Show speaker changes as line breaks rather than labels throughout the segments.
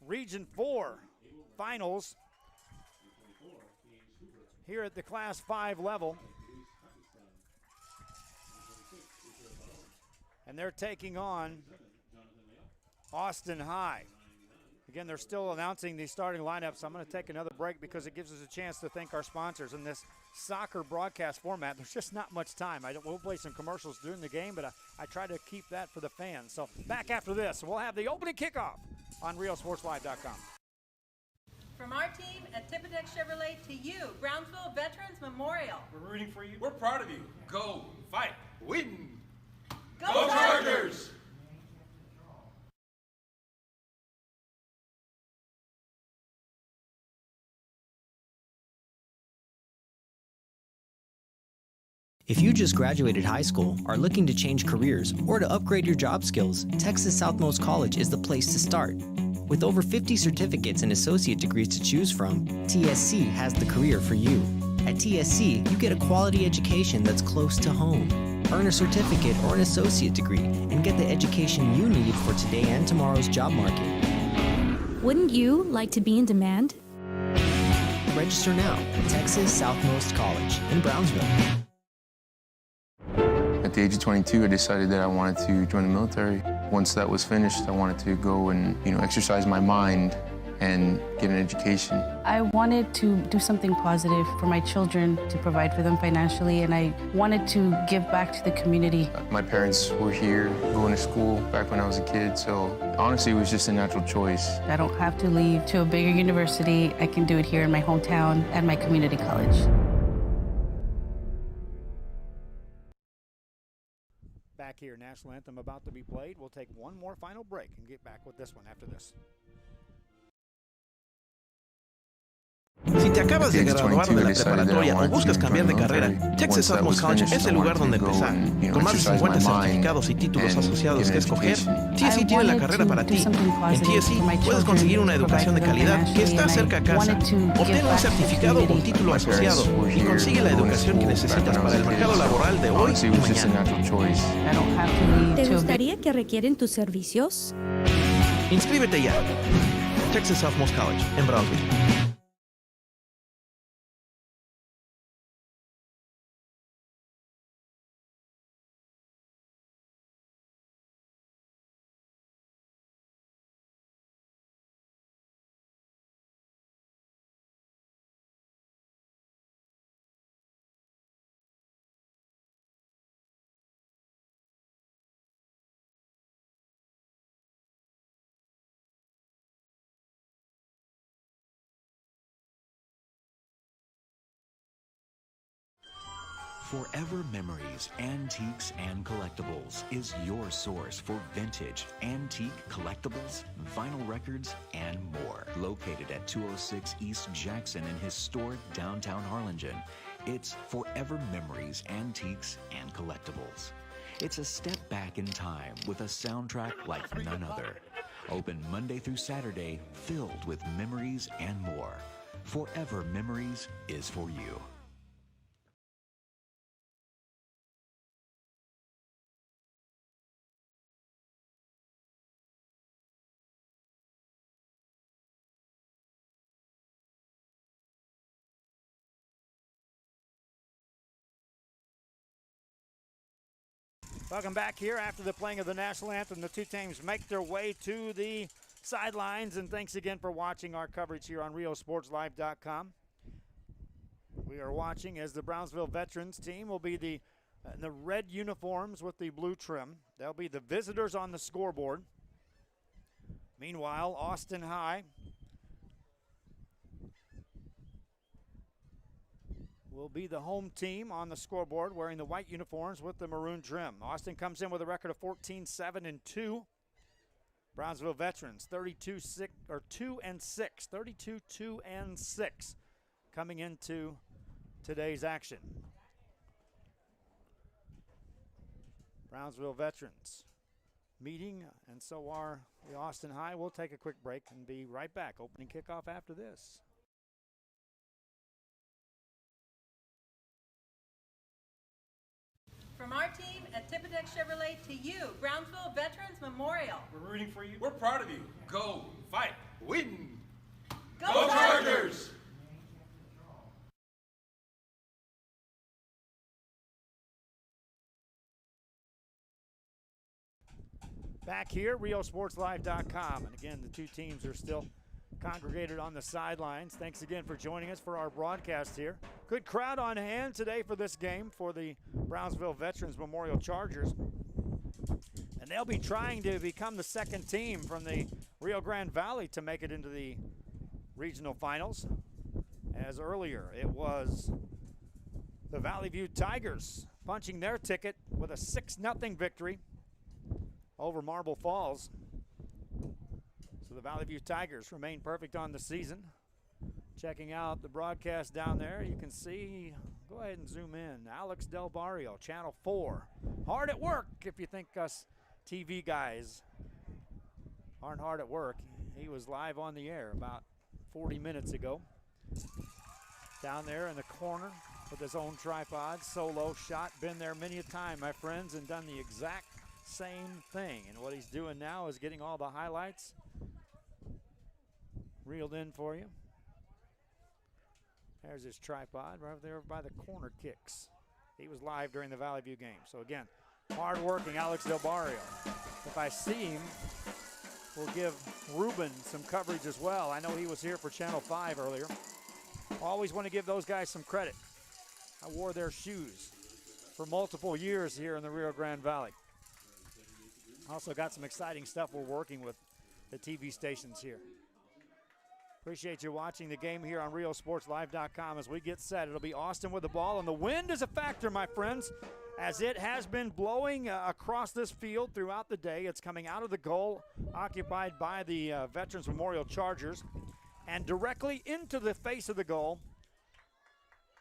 Region 4 finals here at the Class 5 level. And they're taking on Austin High. Again, they're still announcing the starting lineup, so I'm going to take another break because it gives us a chance to thank our sponsors. In this soccer broadcast format, there's just not much time. We'll play some commercials during the game, but I try to keep that for the fans. So back after this, we'll have the opening kickoff on RioSportsLive.com.
From our team at Tippitech Chevrolet to you, Brownsville Veterans Memorial.
We're rooting for you.
We're proud of you. Go, fight, win.
Go
Chargers!
If you just graduated high school, are looking to change careers, or to upgrade your job skills, Texas Southmost College is the place to start. With over 50 certificates and associate degrees to choose from, TSC has the career for you. At TSC, you get a quality education that's close to home. Earn a certificate or an associate degree and get the education you need for today and tomorrow's job market.
Wouldn't you like to be in demand?
Register now at Texas Southmost College in Brownsville.
At the age of 22, I decided that I wanted to join the military. Once that was finished, I wanted to go and, exercise my mind and get an education.
I wanted to do something positive for my children, to provide for them financially, and I wanted to give back to the community.
My parents were here going to school back when I was a kid, so honestly, it was just a natural choice.
I don't have to leave to a bigger university. I can do it here in my hometown at my community college.
Back here, national anthem about to be played. We'll take one more final break and get back with this one after this.
Si te acabas de graduar de la preparatoria o buscas cambiar de carrera, Texas Southmost College es el lugar donde empezar. Con más de 50 certificados y títulos asociados que escoger, TSC tiene la carrera para ti. En TSC puedes conseguir una educación de calidad que está cerca a casa. Obtén un certificado o título asociado y consigue la educación que necesitas para el mercado laboral de hoy y mañana.
¿Te gustaría que requieren tus servicios?
Inscríbete ya. Texas Southmost College en Brownsville.
Forever Memories, Antiques and Collectibles is your source for vintage, antique collectibles, vinyl records, and more. Located at 206 East Jackson in historic downtown Harlingen, it's Forever Memories, Antiques and Collectibles. It's a step back in time with a soundtrack like none other. Open Monday through Saturday, filled with memories and more. Forever Memories is for you.
Welcome back here after the playing of the national anthem. The two teams make their way to the sidelines, and thanks again for watching our coverage here on RioSportsLive.com. We are watching as the Brownsville Veterans team will be the red uniforms with the blue trim. They'll be the visitors on the scoreboard. Meanwhile, Austin High will be the home team on the scoreboard, wearing the white uniforms with the maroon trim. Austin comes in with a record of 14-7-2. Brownsville Veterans 32-6 or 2-6, 32-2-6 coming into today's action. Brownsville Veterans meeting, and so are the Austin High. We'll take a quick break and be right back. Opening kickoff after this.
From our team at Tippitech Chevrolet to you, Brownsville Veterans Memorial.
We're rooting for you.
We're proud of you. Go, fight, win.
back here, RioSportsLive.com. And again, the two teams are still congregated on the sidelines. Thanks again for joining us for our broadcast here. Good crowd on hand today for this game for the Brownsville Veterans Memorial Chargers. And they'll be trying to become the second team from the Rio Grande Valley to make it into the regional finals. As earlier, it was the Valley View Tigers punching their ticket with a 6-0 victory over Marble Falls. So the Valley View Tigers remain perfect on the season. Checking out the broadcast down there, you can see, go ahead and zoom in, Alex Del Barrio, Channel 4. Hard at work if you think us TV guys aren't hard at work. He was live on the air about 40 minutes ago. Down there in the corner with his own tripod, solo shot. Been there many a time, my friends, and done the exact same thing. And what he's doing now is getting all the highlights reeled in for you. There's his tripod right there by the corner kicks. He was live during the Valley View game. So again, hard-working Alex Del Barrio. If I see him, we'll give Ruben some coverage as well. I know he was here for Channel 5 earlier. Always want to give those guys some credit. I wore their shoes for multiple years here in the Rio Grande Valley. Also got some exciting stuff we're working with the TV stations here. Appreciate you watching the game here on RioSportsLive.com as we get set. It'll be Austin with the ball, and the wind is a factor, my friends, as it has been blowing across this field throughout the day. It's coming out of the goal occupied by the Veterans Memorial Chargers and directly into the face of the goal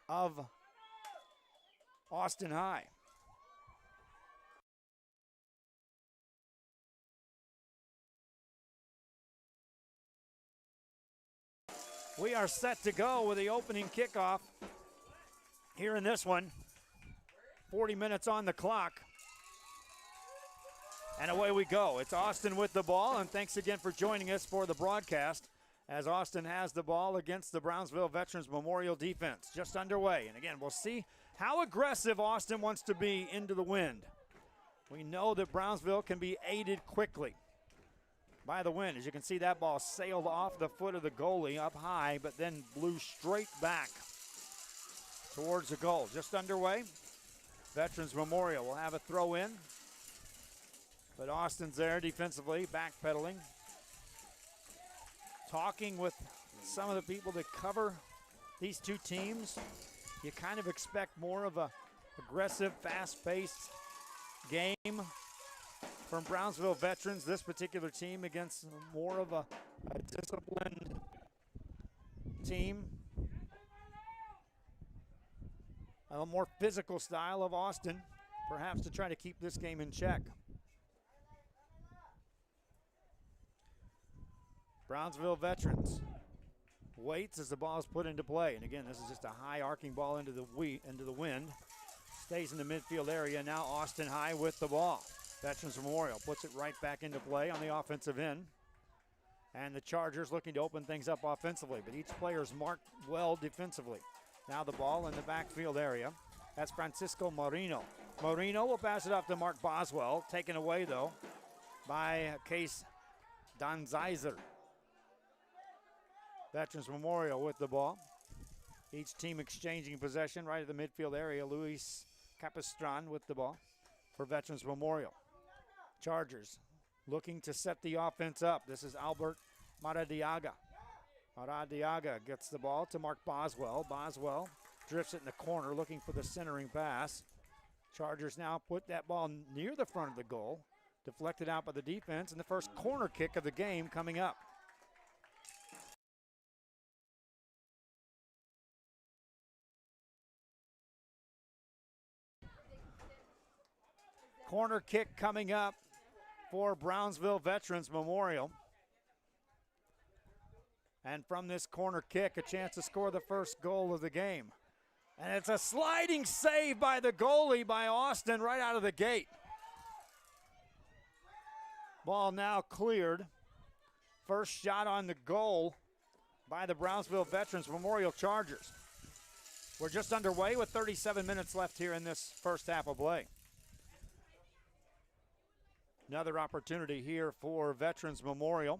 of Austin High. We are set to go with the opening kickoff here in this one. 40 minutes on the clock. And away we go. It's Austin with the ball, and thanks again for joining us for the broadcast as Austin has the ball against the Brownsville Veterans Memorial defense. Just underway. And again, we'll see how aggressive Austin wants to be into the wind. We know that Brownsville can be aided quickly by the wind. As you can see, that ball sailed off the foot of the goalie up high, but then blew straight back towards the goal. Just underway. Veterans Memorial will have a throw in, but Austin's there defensively, backpedaling, talking with some of the people that cover these two teams. You kind of expect more of a aggressive, fast-paced game from Brownsville Veterans, this particular team, against more of a disciplined team. A more physical style of Austin, perhaps to try to keep this game in check. Brownsville Veterans waits as the ball is put into play. And again, this is just a high arcing ball into the wind. Stays in the midfield area. Now Austin High with the ball. Veterans Memorial puts it right back into play on the offensive end. And the Chargers looking to open things up offensively, but each player's marked well defensively. Now the ball in the backfield area. That's Francisco Marino. Marino will pass it off to Mark Boswell. Taken away, though, by Case Donzizer. Veterans Memorial with the ball. Each team exchanging possession right at the midfield area. Luis Capistran with the ball for Veterans Memorial. Chargers looking to set the offense up. This is Albert Maradiaga. Maradiaga gets the ball to Mark Boswell. Boswell drifts it in the corner looking for the centering pass. Chargers now put that ball near the front of the goal. Deflected out by the defense, and the first corner kick of the game coming up. Corner kick coming up for Brownsville Veterans Memorial. And from this corner kick, a chance to score the first goal of the game. And it's a sliding save by the goalie by Austin right out of the gate. Ball now cleared. First shot on the goal by the Brownsville Veterans Memorial Chargers. We're just underway with 37 minutes left here in this first half of play. Another opportunity here for Veterans Memorial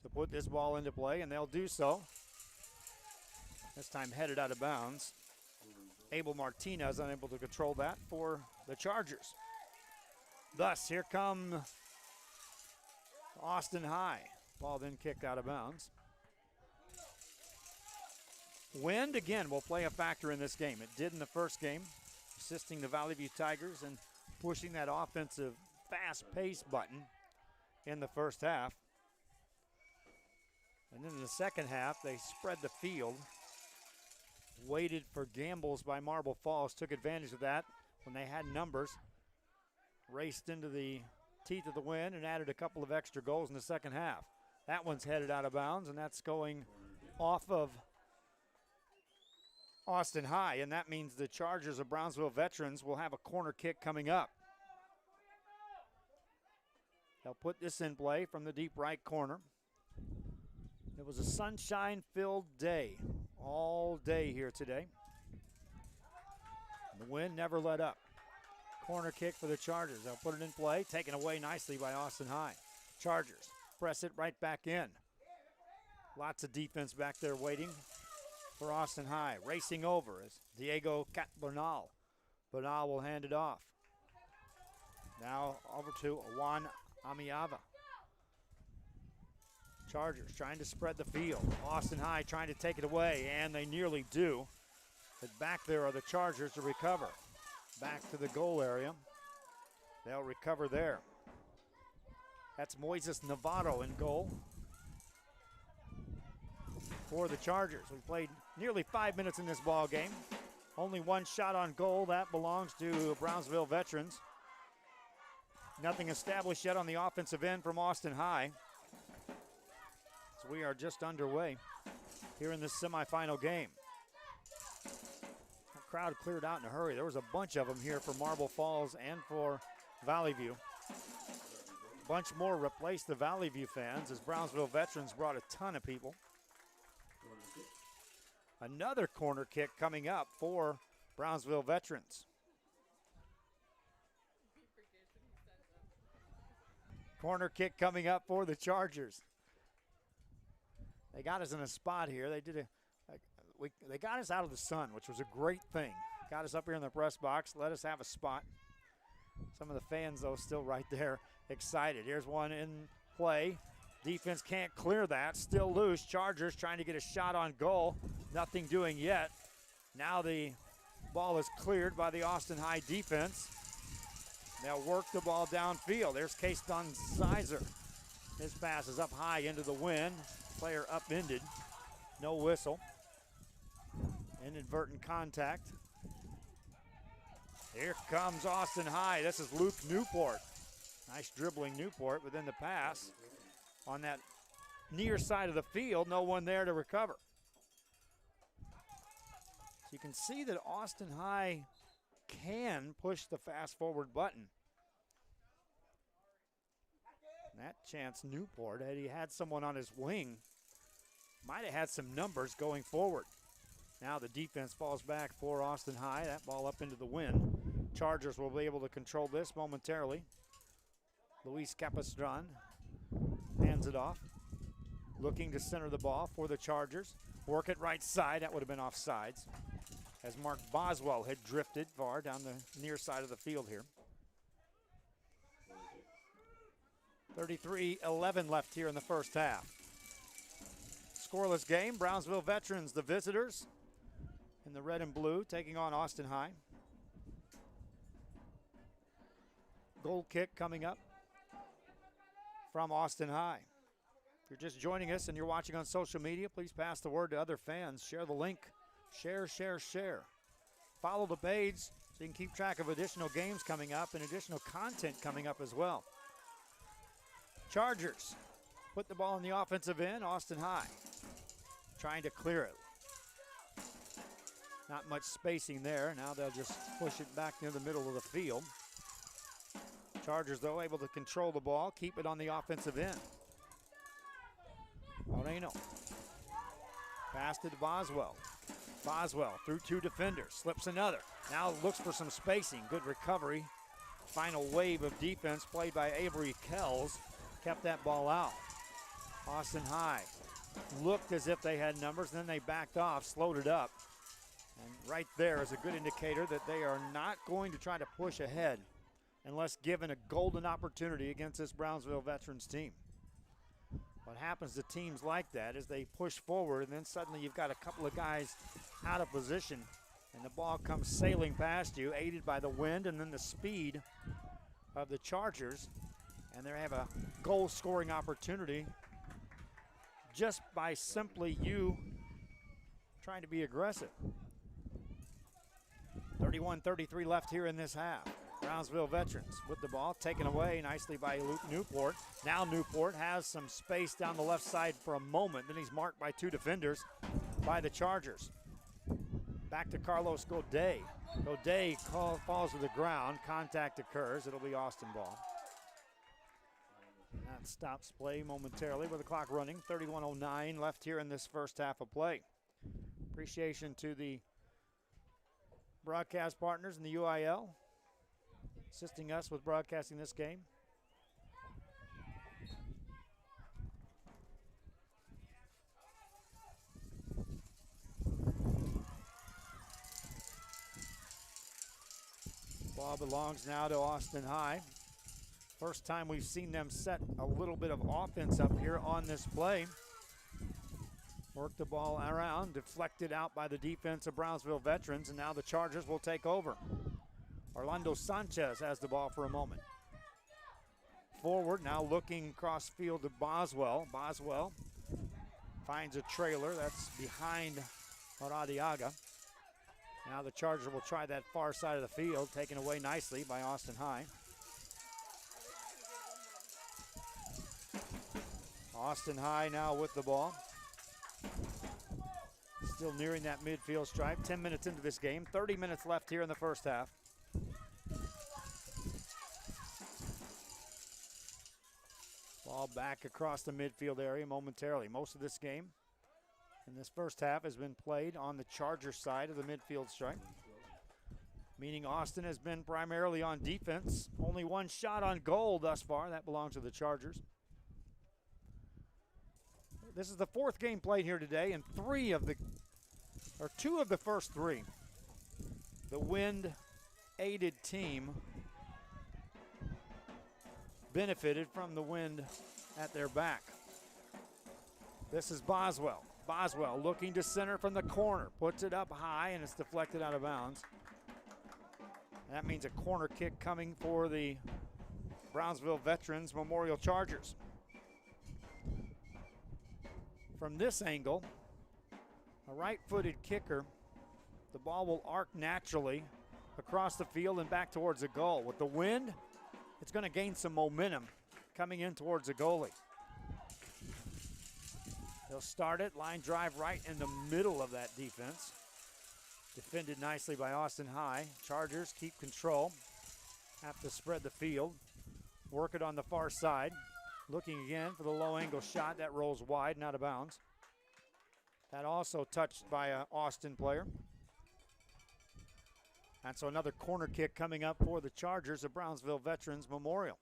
to put this ball into play, and they'll do so. This time headed out of bounds. Abel Martinez unable to control that for the Chargers. Thus, here come Austin High. Ball then kicked out of bounds. Wind, again, will play a factor in this game. It did in the first game, assisting the Valley View Tigers and pushing that offensive fast-paced button in the first half. And then in the second half, they spread the field, waited for gambles by Marble Falls, took advantage of that when they had numbers, raced into the teeth of the wind and added a couple of extra goals in the second half. That one's headed out of bounds, and that's going off of Austin High, and that means the Chargers of Brownsville Veterans will have a corner kick coming up. They'll put this in play from the deep right corner. It was a sunshine-filled day, all day here today. The wind never let up. Corner kick for the Chargers. They'll put it in play, taken away nicely by Austin High. Chargers press it right back in. Lots of defense back there waiting for Austin High. Racing over is Diego Bernal. Bernal will hand it off. Now over to Juan Amiava. Chargers trying to spread the field. Austin High trying to take it away, and they nearly do. But back there are the Chargers to recover. Back to the goal area. They'll recover there. That's Moises Navarro in goal for the Chargers. We played nearly 5 minutes in this ball game. Only one shot on goal. That belongs to Brownsville Veterans. Nothing established yet on the offensive end from Austin High. So we are just underway here in this semifinal game. The crowd cleared out in a hurry. There was a bunch of them here for Marble Falls and for Valley View. A bunch more replaced the Valley View fans as Brownsville Veterans brought a ton of people. Another corner kick coming up for Brownsville Veterans. Corner kick coming up for the Chargers. They got us in a spot here. They got us out of the sun, which was a great thing. Got us up here in the press box, let us have a spot. Some of the fans, though, still right there, excited. Here's one in play. Defense can't clear that. Still loose. Chargers trying to get a shot on goal. Nothing doing yet. Now the ball is cleared by the Austin High defense. They'll work the ball downfield. There's Case Dunn-Sizer. His pass is up high into the wind. Player upended. No whistle. Inadvertent contact. Here comes Austin High. This is Luke Newport. Nice dribbling Newport within the pass. On that near side of the field, no one there to recover. So you can see that Austin High can push the fast forward button. That chance Newport, had he had someone on his wing, might have had some numbers going forward. Now the defense falls back for Austin High. That ball up into the wind. Chargers will be able to control this momentarily. Luis Capistran hands it off. Looking to center the ball for the Chargers. Work it right side. That would have been offsides, as Mark Boswell had drifted far down the near side of the field here. 33-11 left here in the first half. Scoreless game. Brownsville Veterans, the visitors, in the red and blue, taking on Austin High. Goal kick coming up from Austin High. If you're just joining us and you're watching on social media, please pass the word to other fans. Share the link. Share, share, share. Follow the page so you can keep track of additional games coming up and additional content coming up as well. Chargers put the ball in the offensive end. Austin High trying to clear it. Not much spacing there. Now they'll just push it back near the middle of the field. Chargers, though, able to control the ball, keep it on the offensive end. Moreno. Passed it to Boswell. Boswell through two defenders, slips another. Now looks for some spacing. Good recovery final wave of defense played by Avery Kells kept that ball out. Austin High looked as if they had numbers, then they backed off, slowed it up. And right there is a good indicator that they are not going to try to push ahead unless given a golden opportunity against this Brownsville Veterans team. What happens to teams like that is they push forward, and then suddenly you've got a couple of guys out of position, and the ball comes sailing past you, aided by the wind and then the speed of the Chargers, and they have a goal-scoring opportunity just by simply you trying to be aggressive. 31-33 left here in this half. Brownsville Veterans with the ball, taken away nicely by Luke Newport. Now Newport has some space down the left side for a moment. Then he's marked by two defenders by the Chargers. Back to Carlos Godet. Godet falls to the ground. Contact occurs. It'll be Austin ball. That stops play momentarily with the clock running. 31:09 left here in this first half of play. Appreciation to the broadcast partners in the UIL assisting us with broadcasting this game. Ball belongs now to Austin High. First time we've seen them set a little bit of offense up here on this play. Work the ball around, deflected out by the defense of Brownsville Veterans, and now the Chargers will take over. Orlando Sanchez has the ball for a moment. Forward, now looking cross field to Boswell. Boswell finds a trailer that's behind Maradiaga. Now the Chargers will try that far side of the field, taken away nicely by Austin High. Austin High now with the ball. Still nearing that midfield stripe. 10 minutes into this game. 30 minutes left here in the first half. Ball back across the midfield area momentarily. Most of this game in this first half has been played on the Charger side of the midfield stripe, meaning Austin has been primarily on defense. Only one shot on goal thus far. That belongs to the Chargers. This is the fourth game played here today, and two of the first three, the wind-aided team benefited from the wind at their back. This is Boswell. Boswell looking to center from the corner, puts it up high, and it's deflected out of bounds. That means a corner kick coming for the Brownsville Veterans Memorial Chargers. From this angle, a right-footed kicker, the ball will arc naturally across the field and back towards the goal. With the wind, it's going to gain some momentum coming in towards the goalie. They'll start it, line drive right in the middle of that defense. Defended nicely by Austin High. Chargers keep control. Have to spread the field. Work it on the far side. Looking again for the low angle shot. That rolls wide and out of bounds. That also touched by an Austin player. And so another corner kick coming up for the Chargers of Brownsville Veterans Memorial.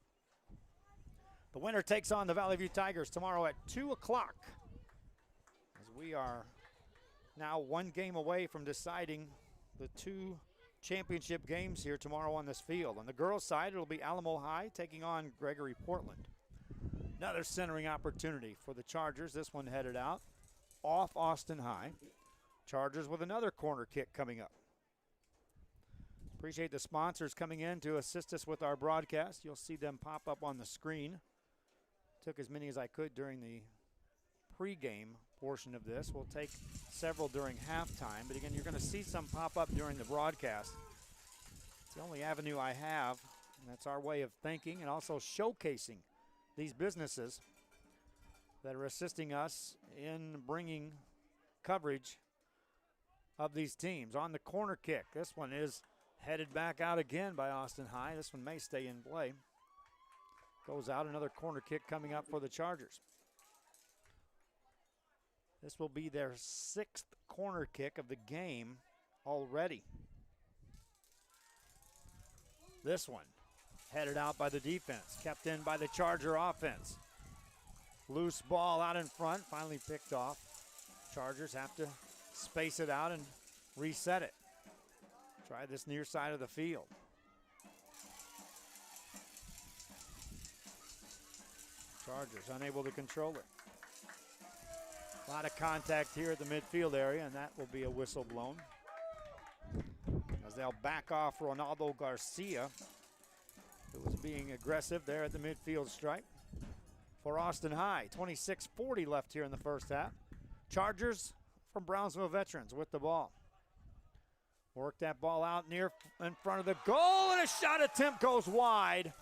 The winner takes on the Valley View Tigers tomorrow at 2 o'clock. As we are now one game away from deciding the two championship games here tomorrow on this field. On the girls' side, it'll be Alamo High taking on Gregory Portland. Another centering opportunity for the Chargers. This one headed out off Austin High. Chargers with another corner kick coming up. Appreciate the sponsors coming in to assist us with our broadcast. You'll see them pop up on the screen. Took as many as I could during the pregame portion of this. We'll take several during halftime, but again, you're going to see some pop up during the broadcast. It's the only avenue I have, and that's our way of thinking and also showcasing these businesses that are assisting us in bringing coverage of these teams. On the corner kick, this one is headed back out again by Austin High. This one may stay in play. Goes out, another corner kick coming up for the Chargers. This will be their 6th corner kick of the game already. This one Headed out by the defense, kept in by the Charger offense. Loose ball out in front, finally picked off. Chargers have to space it out and reset it. Try this near side of the field. Chargers unable to control it. A lot of contact here at the midfield area, and that will be a whistle blown, as they'll back off Ronaldo Garcia, who was being aggressive there at the midfield stripe. For Austin High, 26:40 left here in the first half. Chargers from Brownsville Veterans with the ball. Work that ball out near in front of the goal, and a shot attempt goes wide.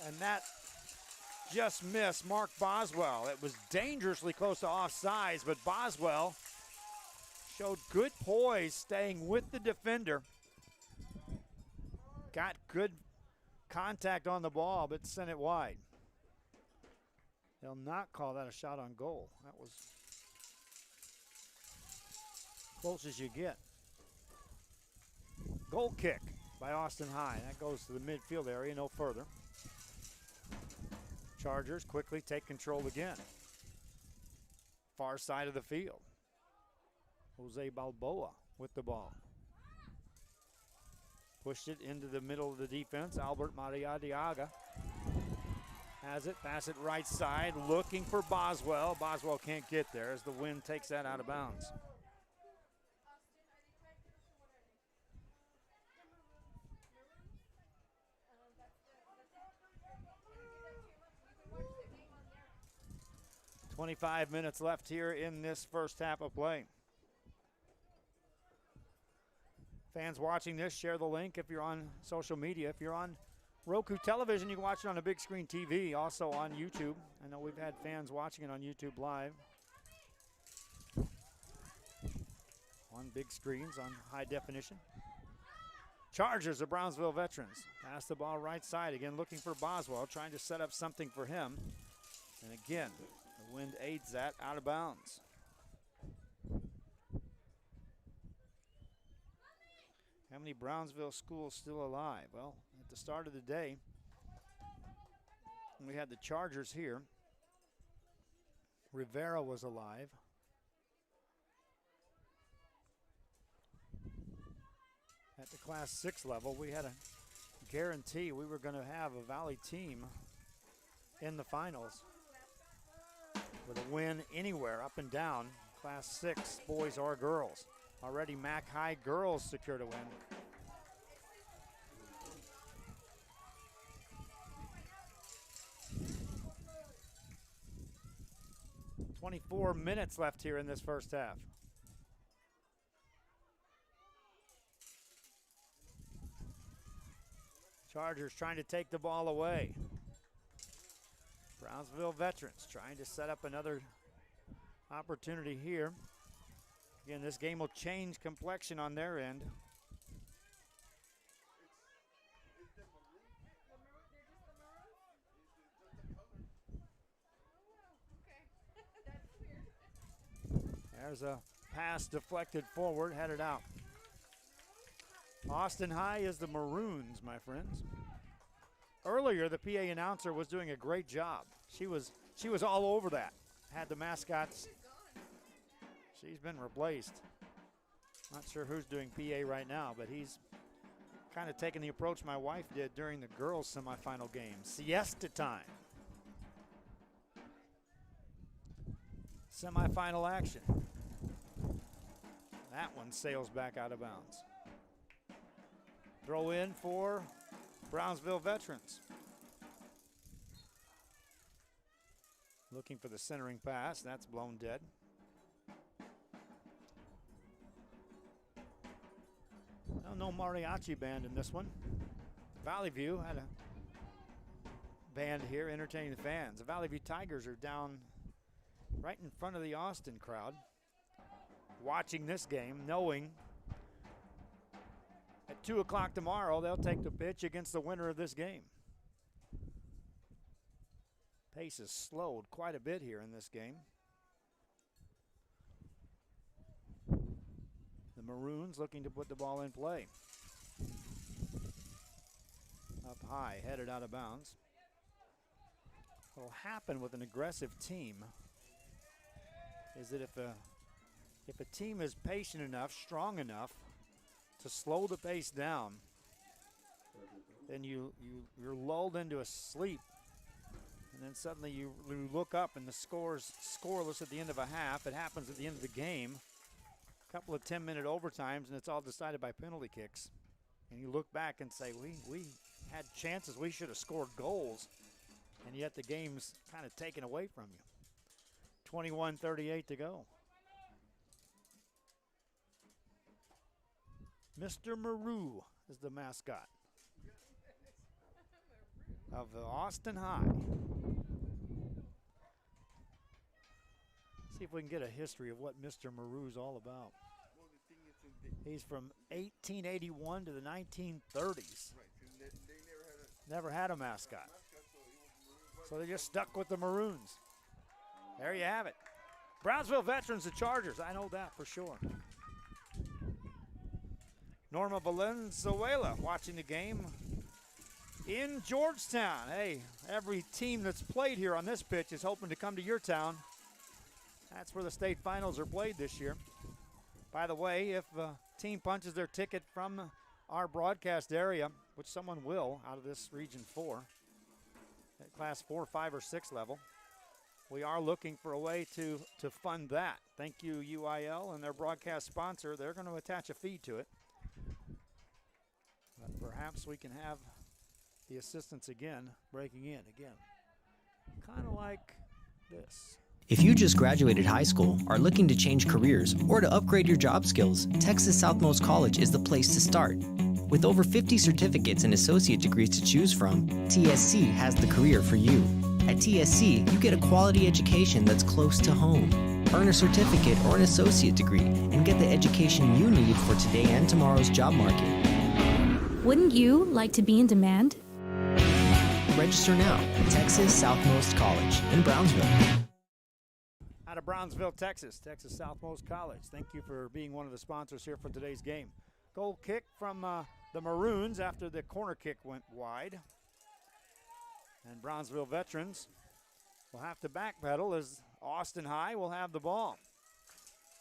And that just missed Mark Boswell. It was dangerously close to offsides, but Boswell showed good poise staying with the defender. Got good contact on the ball, but sent it wide. They'll not call that a shot on goal. That was close as you get. Goal kick by Austin High. That goes to the midfield area, no further. Chargers quickly take control again. Far side of the field. Jose Balboa with the ball. Pushed it into the middle of the defense. Albert Mariadiaga has it, pass it right side, looking for Boswell. Boswell can't get there as the wind takes that out of bounds. "25 minutes left here in this first half of play." Fans watching this, share the link if you're on social media. If you're on Roku television, you can watch it on a big screen TV, also on YouTube. I know we've had fans watching it on YouTube Live. On big screens, on high definition. Chargers of Brownsville Veterans. Pass the ball right side, again looking for Boswell, trying to set up something for him. And again, the wind aids that out of bounds. How many Brownsville schools still alive? Well, at the start of the day, we had the Chargers here. Rivera was alive. At the Class 6 level, we had a guarantee we were going to have a Valley team in the finals with a win anywhere, up and down, Class 6, boys or girls. Already Mac High girls secured a win. "24 minutes left here in this first half. Chargers trying to take the ball away. Brownsville Veterans trying to set up another opportunity here. Again, this game will change complexion on their end. There's a pass deflected forward, headed out. Austin High is the Maroons, my friends. Earlier, the PA announcer was doing a great job. She was all over that. Had the mascots. She's been replaced. Not sure who's doing PA right now, but he's kind of taking the approach my wife did during the girls' semifinal game. Siesta time. Semifinal action. That one sails back out of bounds. Throw in for Brownsville Veterans. Looking for the centering pass. That's blown dead. No mariachi band in this one. Valley View had a band here entertaining the fans. The Valley View Tigers are down right in front of the Austin crowd, watching this game, knowing at 2 o'clock tomorrow they'll take the pitch against the winner of this game. Pace has slowed quite a bit here in this game. The Maroons looking to put the ball in play. up high, headed out of bounds. What will happen with an aggressive team is that if a team is patient enough, strong enough to slow the pace down, then you're lulled into a sleep. And then suddenly you look up and the score's scoreless at the end of a half. It happens at the end of the game. A couple of 10-minute overtimes, and it's all decided by penalty kicks. And you look back and say, we had chances. We should have scored goals. And yet the game's kind of taken away from you. 21:38 to go. Mr. Maru is the mascot of Austin High. See if we can get a history of what Mr. Maru's all about. He's from 1881 to the 1930s. Never had a mascot. So they just stuck with the Maroons. There you have it. Brownsville Veterans, the Chargers. I know that for sure. Norma Valenzuela watching the game in Georgetown. Hey, every team that's played here on this pitch is hoping to come to your town. That's where the state finals are played this year. By the way, if a team punches their ticket from our broadcast area, which someone will out of this Region 4, at Class 4, 5, or 6 level, we are looking for a way to fund that. Thank you, UIL, and their broadcast sponsor. They're going to attach a fee to it. But perhaps we can have the assistance again, breaking in again. Kind of like this.
If you just graduated high school, are looking to change careers, or to upgrade your job skills, Texas Southmost College is the place to start. With over 50 certificates and associate degrees to choose from, TSC has the career for you. At TSC, you get a quality education that's close to home. Earn a certificate or an associate degree and get the education you need for today and tomorrow's job market.
Wouldn't you like to be in demand?
Register now at Texas Southmost College in Brownsville.
Out of Brownsville, Texas, Texas Southmost College. Thank you for being one of the sponsors here for today's game. Goal kick from the Maroons after the corner kick went wide. And Brownsville Veterans will have to backpedal as Austin High will have the ball.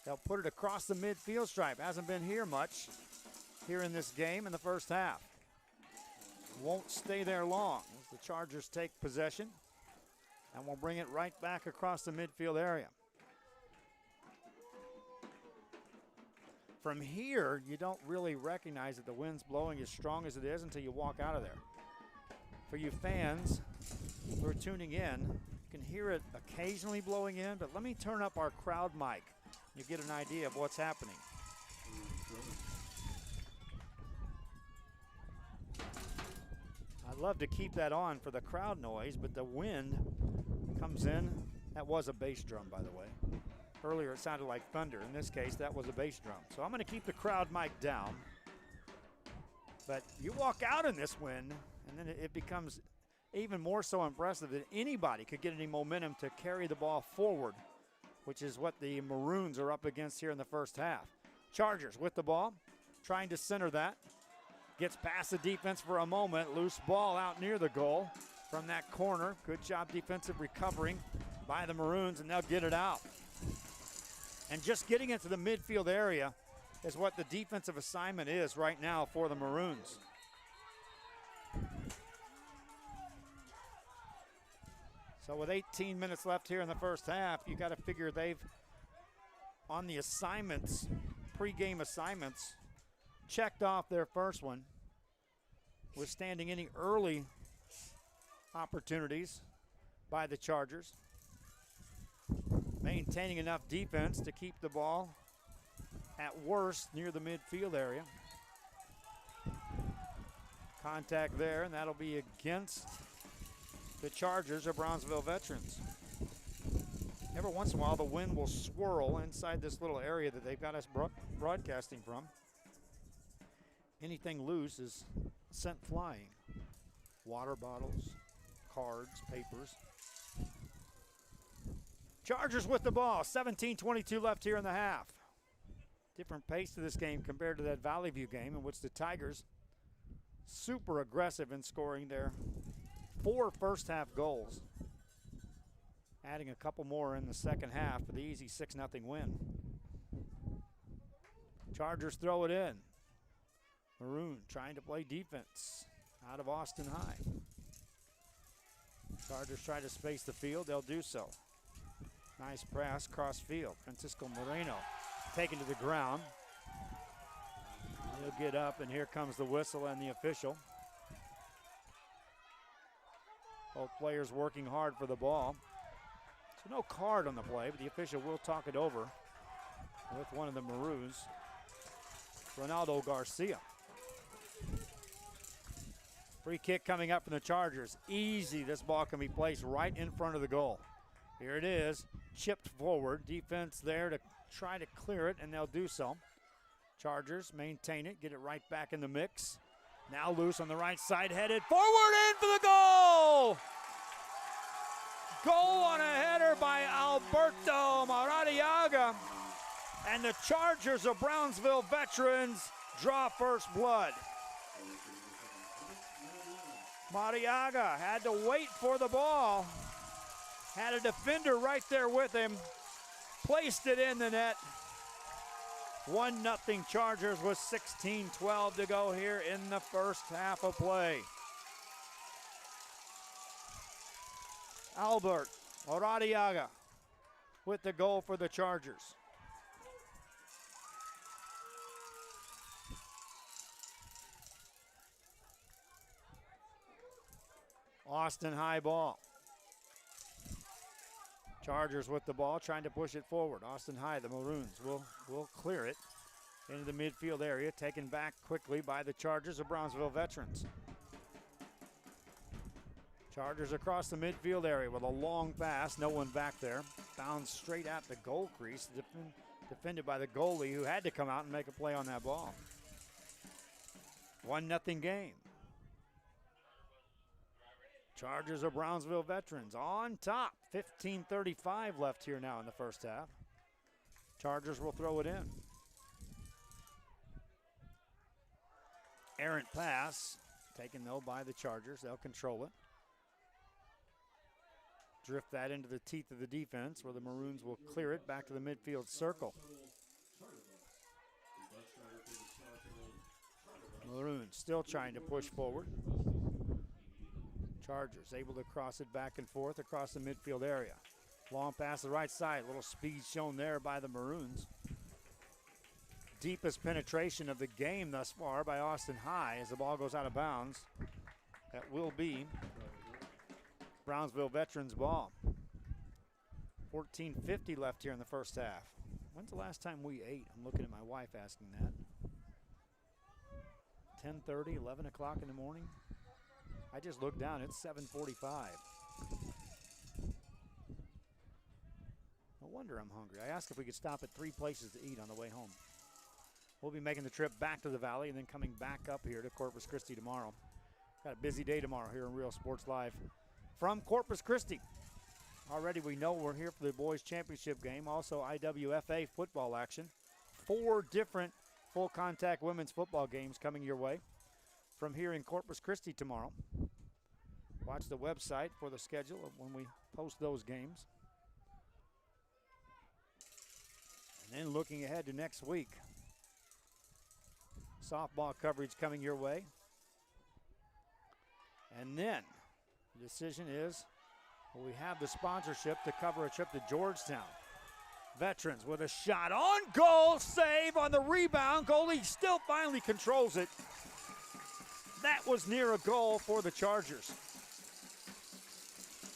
They'll put it across the midfield stripe. Hasn't been here much here in this game in the first half. Won't stay there long as the Chargers take possession. And we'll bring it right back across the midfield area. From here, you don't really recognize that the wind's blowing as strong as it is until you walk out of there. For you fans who are tuning in, you can hear it occasionally blowing in, but let me turn up our crowd mic. You get an idea of what's happening. I'd love to keep that on for the crowd noise, but the wind comes in. That was a bass drum, by the way. Earlier it sounded like thunder. In this case, that was a bass drum. So I'm going to keep the crowd mic down. But you walk out in this wind, and then it becomes even more so impressive that anybody could get any momentum to carry the ball forward, which is what the Maroons are up against here in the first half. Chargers with the ball, trying to center that. Gets past the defense for a moment. Loose ball out near the goal from that corner. Good job defensive recovering by the Maroons, and they'll get it out. And just getting into the midfield area is what the defensive assignment is right now for the Maroons. So with 18 minutes left here in the first half, you got to figure they've, on the assignments, pre-game assignments, checked off their first one, withstanding any early opportunities by the Chargers. Maintaining enough defense to keep the ball at worst near the midfield area. Contact there, and that'll be against the Chargers or Brownsville Veterans. Every once in a while, the wind will swirl inside this little area that they've got us broadcasting from. Anything loose is sent flying. Water bottles, cards, papers. Chargers with the ball, 17:22 left here in the half. Different pace to this game compared to that Valley View game in which the Tigers super aggressive in scoring their 4 first-half goals, adding a couple more in the second half for the easy 6-0 win. Chargers throw it in. Maroon trying to play defense out of Austin High. Chargers try to space the field. They'll do so. Nice pass cross field. Francisco Moreno taken to the ground. He'll get up, and here comes the whistle and the official. Both players working hard for the ball. So no card on the play, but the official will talk it over with one of the Maroons, Ronaldo Garcia. Free kick coming up from the Chargers. Easy, this ball can be placed right in front of the goal. Here it is, chipped forward. Defense there to try to clear it, and they'll do so. Chargers maintain it, get it right back in the mix. Now loose on the right side, headed forward in for the goal! Goal on a header by Alberto Maradiaga. And the Chargers of Brownsville veterans draw first blood. Maradiaga had to wait for the ball. Had a defender right there with him. Placed it in the net. 1-0 Chargers with 16:12 to go here in the first half of play. Albert Maradiaga with the goal for the Chargers. Austin High ball. Chargers with the ball, trying to push it forward. Austin High, the Maroons, will clear it into the midfield area, taken back quickly by the Chargers of Brownsville veterans. Chargers across the midfield area with a long pass, no one back there. Bounced straight at the goal crease, defended by the goalie, who had to come out and make a play on that ball. 1-0 game. Chargers of Brownsville veterans on top. 15:35 left here now in the first half. Chargers will throw it in. Errant pass, taken though by the Chargers. They'll control it. Drift that into the teeth of the defense, where the Maroons will clear it back to the midfield circle. Maroons still trying to push forward. Chargers able to cross it back and forth across the midfield area. Long pass to the right side. Little speed shown there by the Maroons. Deepest penetration of the game thus far by Austin High as the ball goes out of bounds. That will be Brownsville veterans ball. 14:50 left here in the first half. When's the last time we ate? I'm looking at my wife asking that. 10:30, 11 o'clock in the morning. I just looked down, it's 7:45. No wonder I'm hungry. I asked if we could stop at 3 places to eat on the way home. We'll be making the trip back to the Valley and then coming back up here to Corpus Christi tomorrow. Got a busy day tomorrow here in Real Sports Live from Corpus Christi. Already we know we're here for the boys championship game, also IWFA football action. 4 different full contact women's football games coming your way from here in Corpus Christi tomorrow. Watch the website for the schedule of when we post those games. And then looking ahead to next week. Softball coverage coming your way. And then the decision is, will we have the sponsorship to cover a trip to Georgetown? Veterans with a shot on goal, save on the rebound. Goalie still finally controls it. That was near a goal for the Chargers.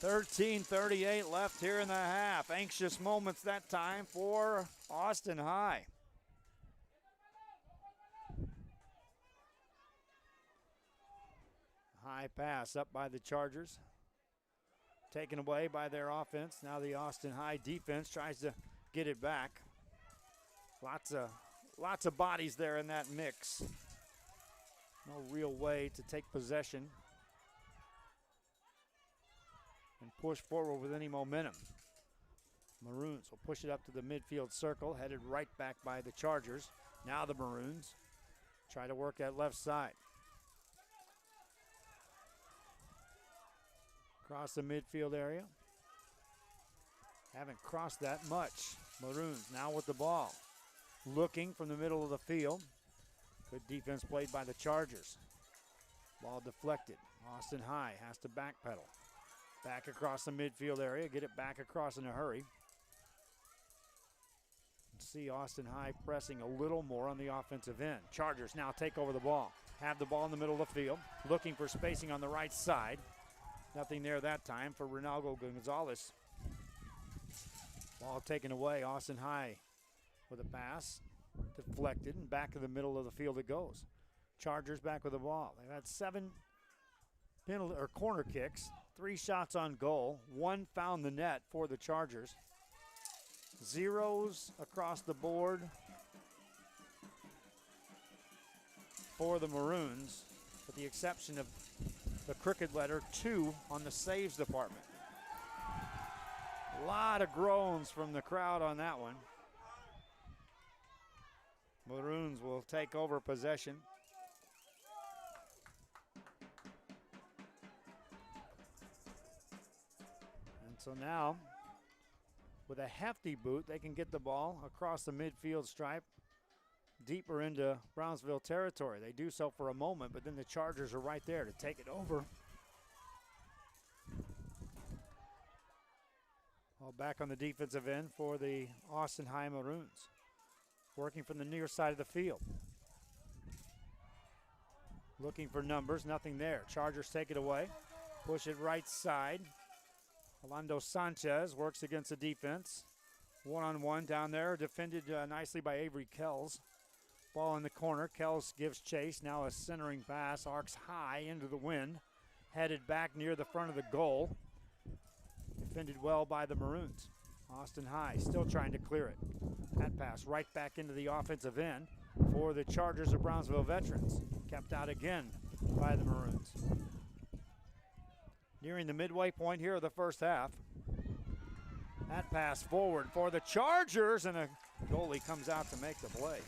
13:38 left here in the half. Anxious moments that time for Austin High. High pass up by the Chargers. Taken away by their offense. Now the Austin High defense tries to get it back. Lots of bodies there in that mix. No real way to take possession and push forward with any momentum. Maroons will push it up to the midfield circle, headed right back by the Chargers. Now the Maroons try to work that left side. Across the midfield area. Haven't crossed that much. Maroons now with the ball. Looking from the middle of the field. Good defense played by the Chargers. Ball deflected. Austin High has to backpedal. Back across the midfield area. Get it back across in a hurry. See Austin High pressing a little more on the offensive end. Chargers now take over the ball. Have the ball in the middle of the field. Looking for spacing on the right side. Nothing there that time for Ronaldo Gonzalez. Ball taken away. Austin High with a pass. Deflected and back to the middle of the field it goes. Chargers back with the ball. They've had 7 penalty or corner kicks, 3 shots on goal. 1 found the net for the Chargers. Zeros across the board for the Maroons, with the exception of the crooked letter 2 on the saves department. A lot of groans from the crowd on that one. Maroons will take over possession. And so now, with a hefty boot, they can get the ball across the midfield stripe deeper into Brownsville territory. They do so for a moment, but then the Chargers are right there to take it over. All back on the defensive end for the Austin High Maroons. Working from the near side of the field. Looking for numbers, nothing there. Chargers take it away. Push it right side. Orlando Sanchez works against the defense. One-on-one down there, defended nicely by Avery Kells. Ball in the corner, Kells gives chase. Now a centering pass, arcs high into the wind. Headed back near the front of the goal. Defended well by the Maroons. Austin High still trying to clear it. That pass right back into the offensive end for the Chargers of Brownsville Veterans. Kept out again by the Maroons. Nearing the midway point here of the first half. That pass forward for the Chargers, and a goalie comes out to make the play.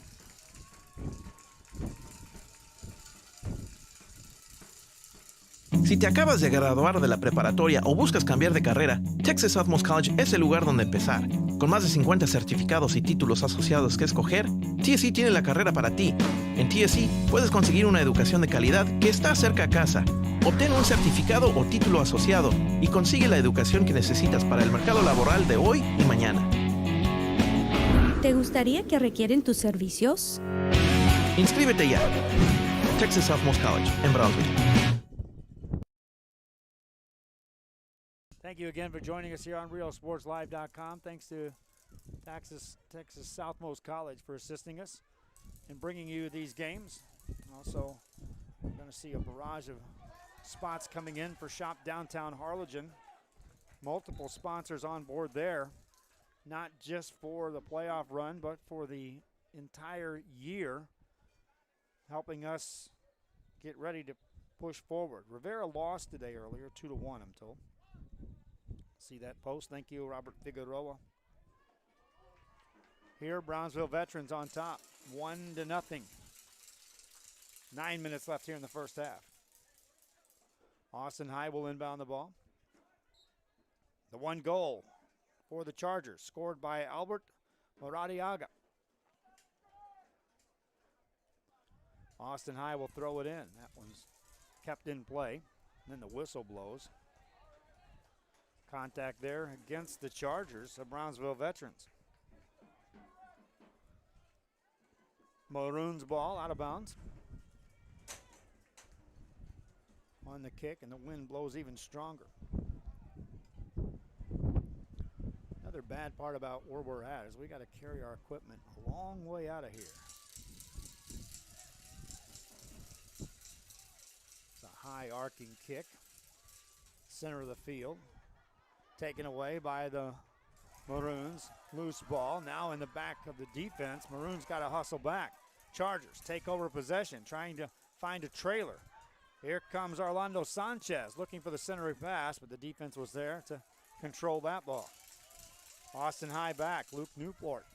Si te acabas de graduar de la preparatoria o buscas cambiar de carrera, Texas Southmost College es el lugar donde empezar. Con más de 50 certificados y títulos asociados que escoger, TSC tiene la carrera para ti. En TSC puedes conseguir una educación de calidad que está cerca a casa. Obtén un certificado o título asociado y consigue la educación que necesitas para el mercado laboral de hoy y mañana.
¿Te gustaría que requieren tus servicios?
Inscríbete ya. Texas Southmost College en Brownsville.
Thank you again for joining us here on RealSportsLive.com. Thanks to Texas Southmost College for assisting us in bringing you these games. Also, we're going to see a barrage of spots coming in for Shop Downtown Harlingen. Multiple sponsors on board there, not just for the playoff run, but for the entire year, helping us get ready to push forward. Rivera lost today earlier, 2-1, I'm told. See that post? Thank you, Robert Figueroa. Here, Brownsville Veterans on top, 1-0. 9 minutes left here in the first half. Austin High will inbound the ball. The 1 goal for the Chargers, scored by Albert Moradiaga. Austin High will throw it in. That one's kept in play. And then the whistle blows. Contact there against the Chargers of Brownsville Veterans. Maroons ball out of bounds. On the kick, and the wind blows even stronger. Another bad part about where we're at is we got to carry our equipment a long way out of here. It's a high arcing kick. Center of the field. Taken away by the Maroons. Loose ball now in the back of the defense. Maroons got to hustle back. Chargers take over possession, trying to find a trailer. Here comes Orlando Sanchez looking for the centering pass, but the defense was there to control that ball. Austin High back. Luke Newport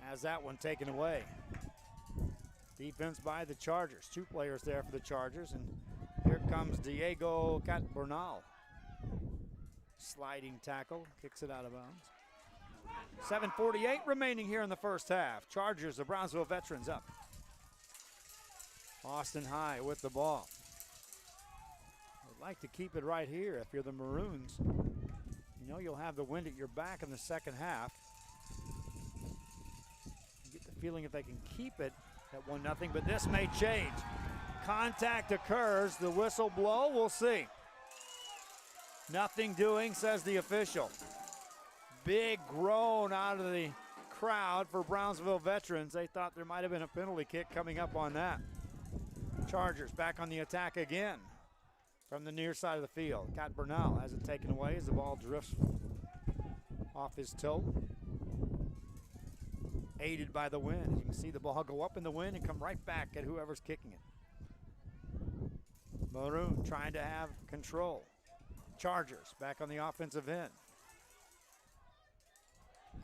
has that one taken away. Defense by the Chargers. 2 players there for the Chargers, and here comes Diego Catbernal. Sliding tackle, kicks it out of bounds. 7:48 remaining here in the first half. Chargers, the Brownsville Veterans up. Austin High with the ball. I'd like to keep it right here if you're the Maroons. You know you'll have the wind at your back in the second half. You get the feeling if they can keep it at 1-0, but this may change. Contact occurs, the whistle blow, we'll see. Nothing doing, says the official. Big groan out of the crowd for Brownsville Veterans. They thought there might have been a penalty kick coming up on that. Chargers back on the attack again from the near side of the field. Cat Bernal has it taken away as the ball drifts off his toe. Aided by the wind. You can see the ball go up in the wind and come right back at whoever's kicking it. Maroon trying to have control. Chargers back on the offensive end.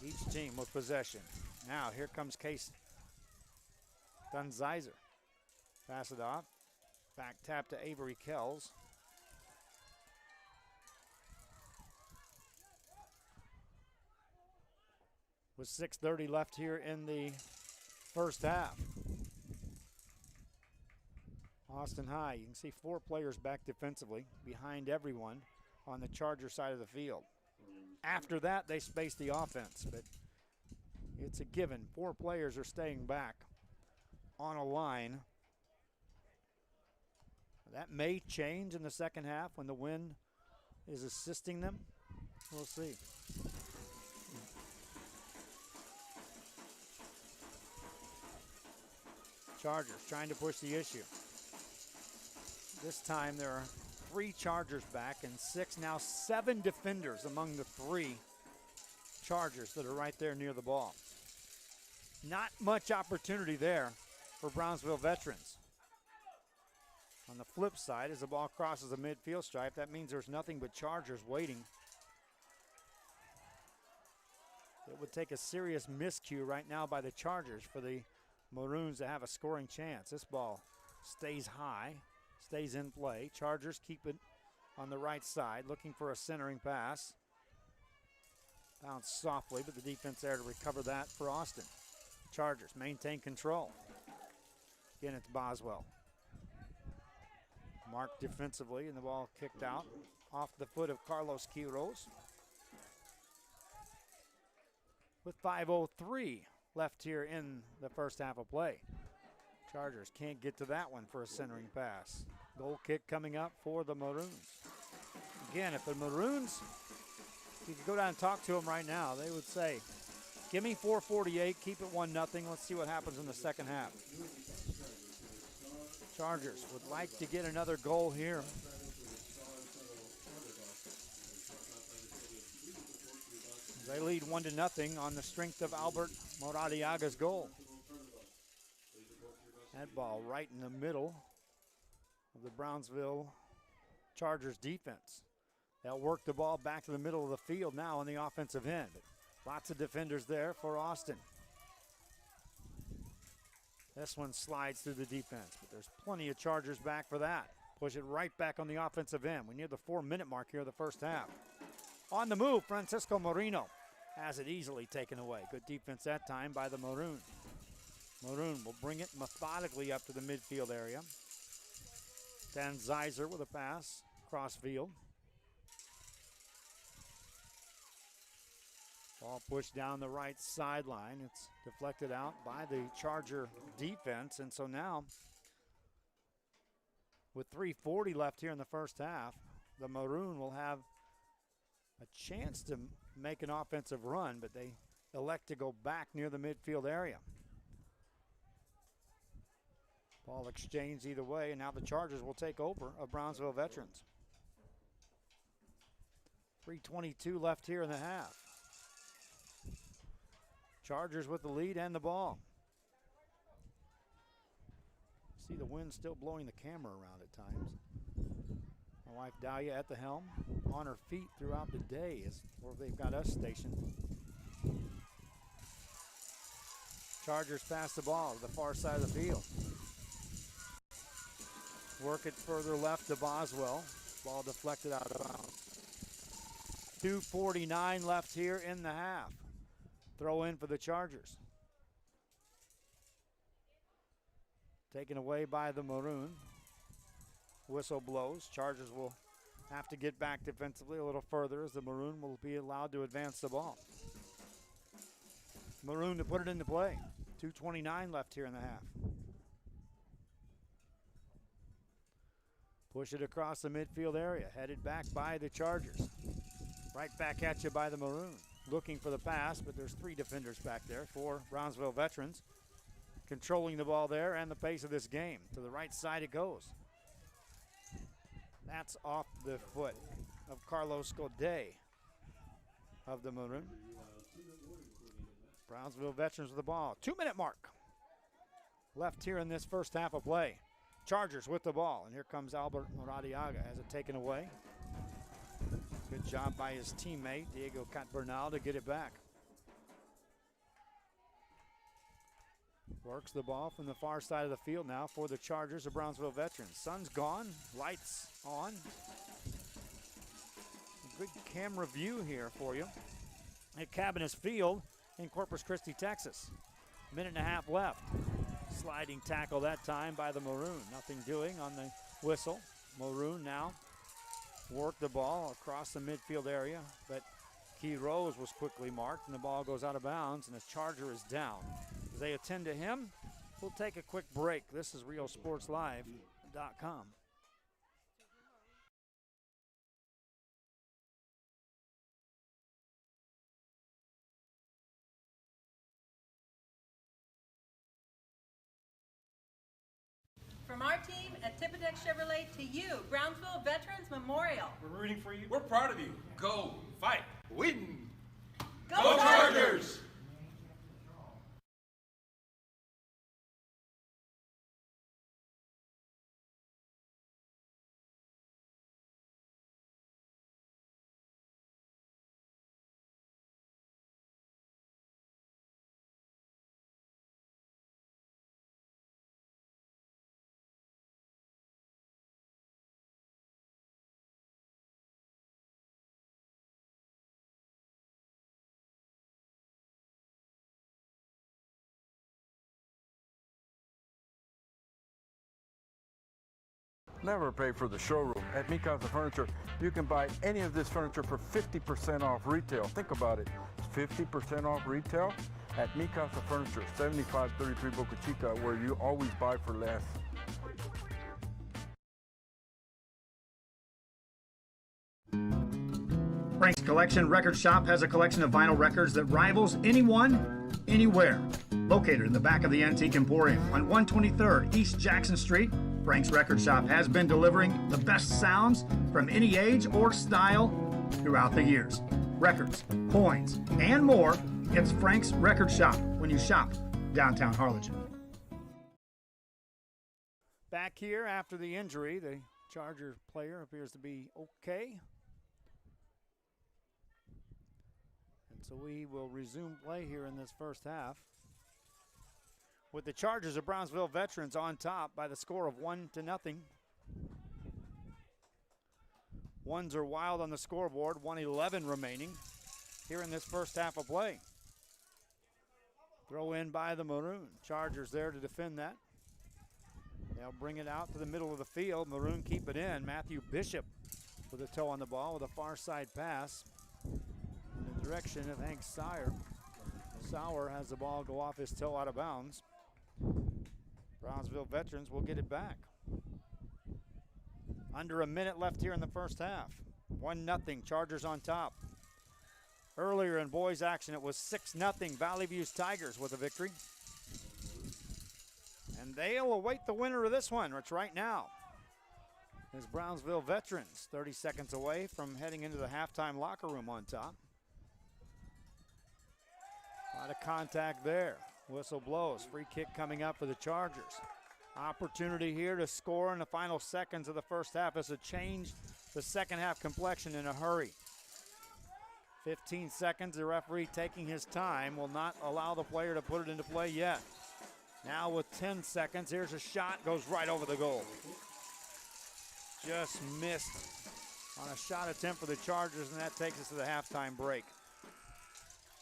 Each team with possession. Now here comes Case Dunzizer. Pass it off. Back tap to Avery Kells. With 6:30 left here in the first half. Austin High, you can see 4 players back defensively behind everyone on the Charger side of the field. After that, they space the offense, but it's a given. 4 players are staying back on a line. That may change in the second half when the wind is assisting them. We'll see. Chargers trying to push the issue. This time there are 3 Chargers back and 6, now 7 defenders among the 3 Chargers that are right there near the ball. Not much opportunity there for Brownsville Veterans. On the flip side, as the ball crosses the midfield stripe, that means there's nothing but Chargers waiting. It would take a serious miscue right now by the Chargers for the Maroons to have a scoring chance. This ball stays high, stays in play. Chargers keep it on the right side, looking for a centering pass. Bounce softly, but the defense there to recover that for Austin. Chargers maintain control. Again, it's Boswell. Marked defensively, and the ball kicked out off the foot of Carlos Quiroz. With 5:03 left here in the first half of play. Chargers can't get to that one for a centering pass. Goal kick coming up for the Maroons. Again, if the Maroons, you could go down and talk to them right now, they would say, give me 4:48, keep it 1-0, let's see what happens in the second half. Chargers would like to get another goal here. They lead 1-0 on the strength of Albert Moradiaga's goal. That ball right in the middle of the Brownsville Chargers defense. They'll work the ball back to the middle of the field now on the offensive end. Lots of defenders there for Austin. This one slides through the defense, but there's plenty of Chargers back for that. Push it right back on the offensive end. We're near the 4-minute mark here of the first half. On the move, Francisco Moreno has it easily taken away. Good defense that time by the Maroon. Maroon will bring it methodically up to the midfield area. Dan Zeiser with a pass, cross field. Ball pushed down the right sideline. It's deflected out by the Charger defense. And so now, with 3:40 left here in the first half, the Maroon will have a chance to make an offensive run, but they elect to go back near the midfield area. Ball exchanged either way, and now the Chargers will take over of Brownsville Veterans. 3:22 left here in the half. Chargers with the lead and the ball. See the wind still blowing the camera around at times. My wife Dahlia at the helm, on her feet throughout the day is where they've got us stationed. Chargers pass the ball to the far side of the field. Work it further left to Boswell. Ball deflected out of bounds. 2:49 left here in the half. Throw in for the Chargers. Taken away by the Maroon. Whistle blows. Chargers will have to get back defensively a little further as the Maroon will be allowed to advance the ball. Maroon to put it into play. 2:29 left here in the half. Push it across the midfield area. Headed back by the Chargers. Right back at you by the Maroon. Looking for the pass, but there's 3 defenders back there for Brownsville Veterans. Controlling the ball there and the pace of this game. To the right side it goes. That's off the foot of Carlos Godet of the Maroon. Brownsville Veterans with the ball. 2-minute mark left here in this first half of play. Chargers with the ball, and here comes Albert Moradiaga. Has it taken away. Good job by his teammate, Diego Catbernal, to get it back. Works the ball from the far side of the field now for the Chargers of Brownsville Veterans. Sun's gone, lights on. A good camera view here for you at Cabinets Field in Corpus Christi, Texas. Minute and a half left. Sliding tackle that time by the Maroon. Nothing doing on the whistle. Maroon now work the ball across the midfield area, but Key Rose was quickly marked and the ball goes out of bounds and the Charger is down. As they attend to him, we'll take a quick break. This is RioSportsLive.com.
From our team at Tipodex Chevrolet to you, Brownsville Veterans Memorial.
We're rooting for you. We're proud of you. Go, fight, win.
Go
Chargers!
Never pay for the showroom. At Mi Casa Furniture, you can buy any of this furniture for 50% off retail. Think about it. 50% off retail at Mi Casa Furniture, 7533 Boca Chica, where you always buy for less.
Frank's Collection Record Shop has a collection of vinyl records that rivals anyone, anywhere. Located in the back of the Antique Emporium on 123rd East Jackson Street, Frank's Record Shop has been delivering the best sounds from any age or style throughout the years. Records, coins, and more. It's Frank's Record Shop when you shop downtown Harlingen. Back here after the injury, the Charger player appears to be okay. And so we will resume play here in this first half, with the Chargers of Brownsville Veterans on top by the score of 1-0. Ones are wild on the scoreboard, 1:11 remaining here in this first half of play. Throw in by the Maroon. Chargers there to defend that. They'll bring it out to the middle of the field. Maroon keep it in. Matthew Bishop with a toe on the ball with a far side pass in the direction of Hank Sauer. Sauer has the ball go off his toe out of bounds. Brownsville Veterans will get it back. Under a minute left here in the first half. 1-0, Chargers on top. Earlier in boys action, it was 6-0 Valley View's Tigers with a victory. And they'll await the winner of this one, which right now is Brownsville Veterans, 30 seconds away from heading into the halftime locker room on top. A lot of contact there. Whistle blows. Free kick coming up for the Chargers. Opportunity here to score in the final seconds of the first half as to change the second half complexion in a hurry. 15 seconds, the referee taking his time will not allow the player to put it into play yet. Now with 10 seconds, here's a shot, goes right over the goal. just missed on a shot attempt for the Chargers, and that takes us to the halftime break.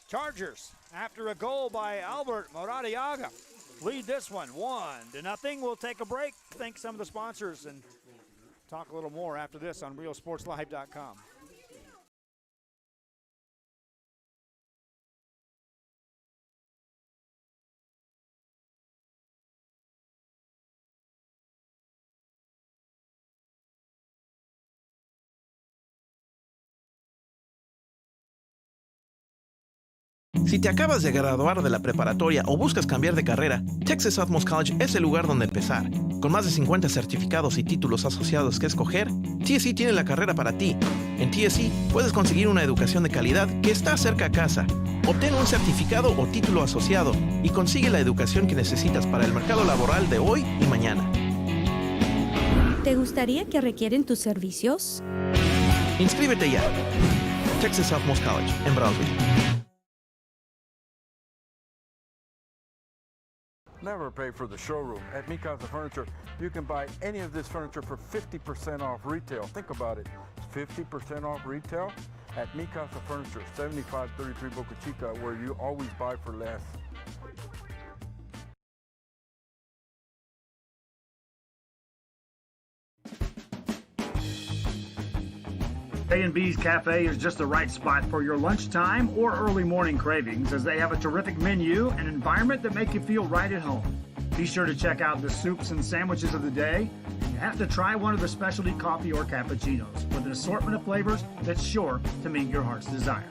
Chargers, after a goal by Albert Moradiaga, lead this one 1-0. We'll take a break, thank some of the sponsors, and talk a little more after this on RealSportsLive.com.
Si te acabas de graduar de la preparatoria o buscas cambiar de carrera, Texas Southmost College es el lugar donde empezar. Con más de 50 certificados y títulos asociados que escoger, TSC tiene la carrera para ti. En TSC puedes conseguir una educación de calidad que está cerca a casa. Obtén un certificado o título asociado y consigue la educación que necesitas para el mercado laboral de hoy y mañana.
¿Te gustaría que requieren tus servicios?
Inscríbete ya. Texas Southmost College en Brownsville.
Never pay for the showroom. At Mi Casa Furniture, you can buy any of this furniture for 50% off retail. Think about it. 50% off retail at Mi Casa Furniture, 7533 Boca Chica, where you always buy for less.
A&B's Cafe is just the right spot for your lunchtime or early morning cravings, as they have a terrific menu and environment that make you feel right at home. Be sure to check out the soups and sandwiches of the day. You have to try one of the specialty coffee or cappuccinos with an assortment of flavors that's sure to meet your heart's desire.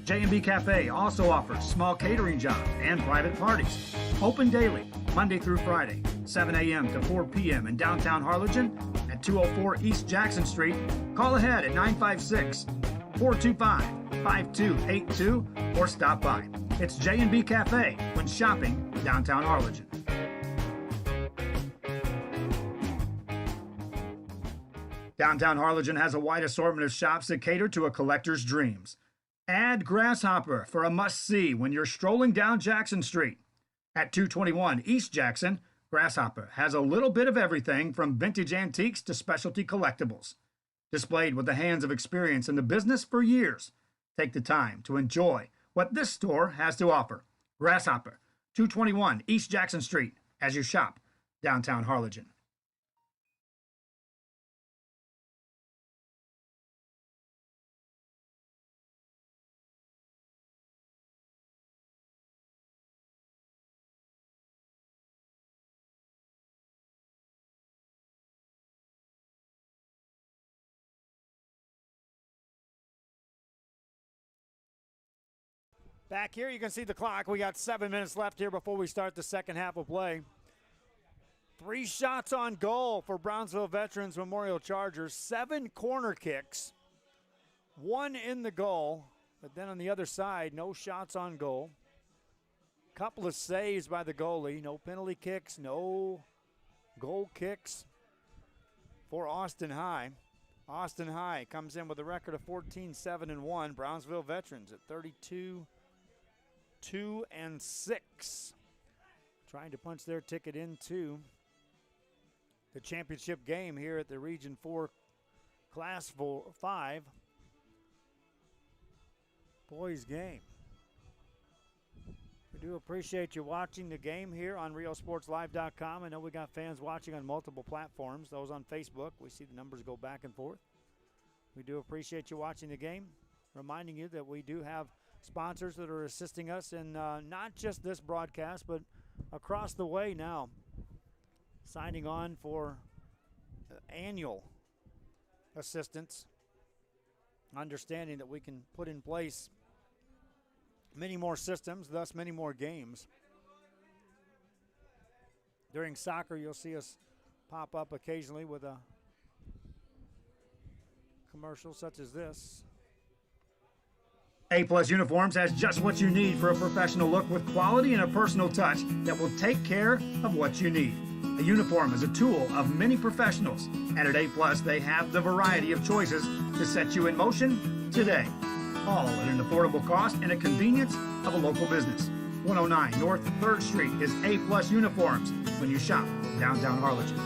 J&B Cafe also offers small catering jobs and private parties. Open daily, Monday through Friday, 7 a.m. to 4 p.m. in downtown Harlingen at 204 East Jackson Street. Call ahead at 956-425-5282 or stop by. It's J&B Cafe when shopping downtown Harlingen. Downtown Harlingen has a wide assortment of shops that cater to a collector's dreams. Add Grasshopper for a must-see when you're strolling down Jackson Street. At 221 East Jackson, Grasshopper has a little bit of everything from vintage antiques to specialty collectibles. Displayed with the hands of experience in the business for years. Take the time to enjoy what this store has to offer. Grasshopper, 221 East Jackson Street, as you shop downtown Harlingen.
Back here, you can see the clock. We got 7 minutes left here before we start the second half of play. 3 shots on goal for Brownsville Veterans Memorial Chargers. 7 corner kicks. 1 in the goal. But then on the other side, no shots on goal. Couple of saves by the goalie. No penalty kicks, no goal kicks for Austin High. Austin High comes in with a record of 14-7-1. Brownsville Veterans at 32-2-6. Trying to punch their ticket into the championship game here at the Region 4 Class 5 boys game. We do appreciate you watching the game here on RealSportsLive.com. I know we got fans watching on multiple platforms. Those on Facebook, we see the numbers go back and forth. We do appreciate you watching the game. Reminding you that we do have sponsors that are assisting us in not just this broadcast, but across the way now, signing on for annual assistance, understanding that we can put in place many more systems, thus many more games. During soccer, you'll see us pop up occasionally with a commercial such as this.
A-Plus Uniforms has just what you need for a professional look with quality and a personal touch that will take care of what you need. A uniform is a tool of many professionals, and at A-Plus they have the variety of choices to set you in motion today. All at an affordable cost and a convenience of a local business. 109 North 3rd Street is A-Plus Uniforms when you shop downtown Harlingen.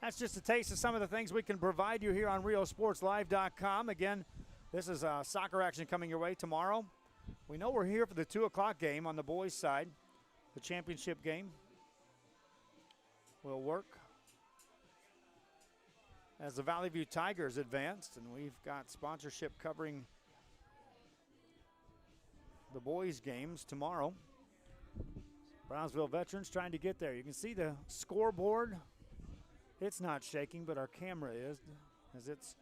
That's just a taste of some of the things we can provide you here on RioSportsLive.com. Again, this is soccer action coming your way tomorrow. We know we're here for the 2 o'clock game on the boys' side. The championship game will work as the Valley View Tigers advanced, and we've got sponsorship covering the boys' games tomorrow. Brownsville Veterans trying to get there. You can see the scoreboard. It's not shaking, but our camera is, as it's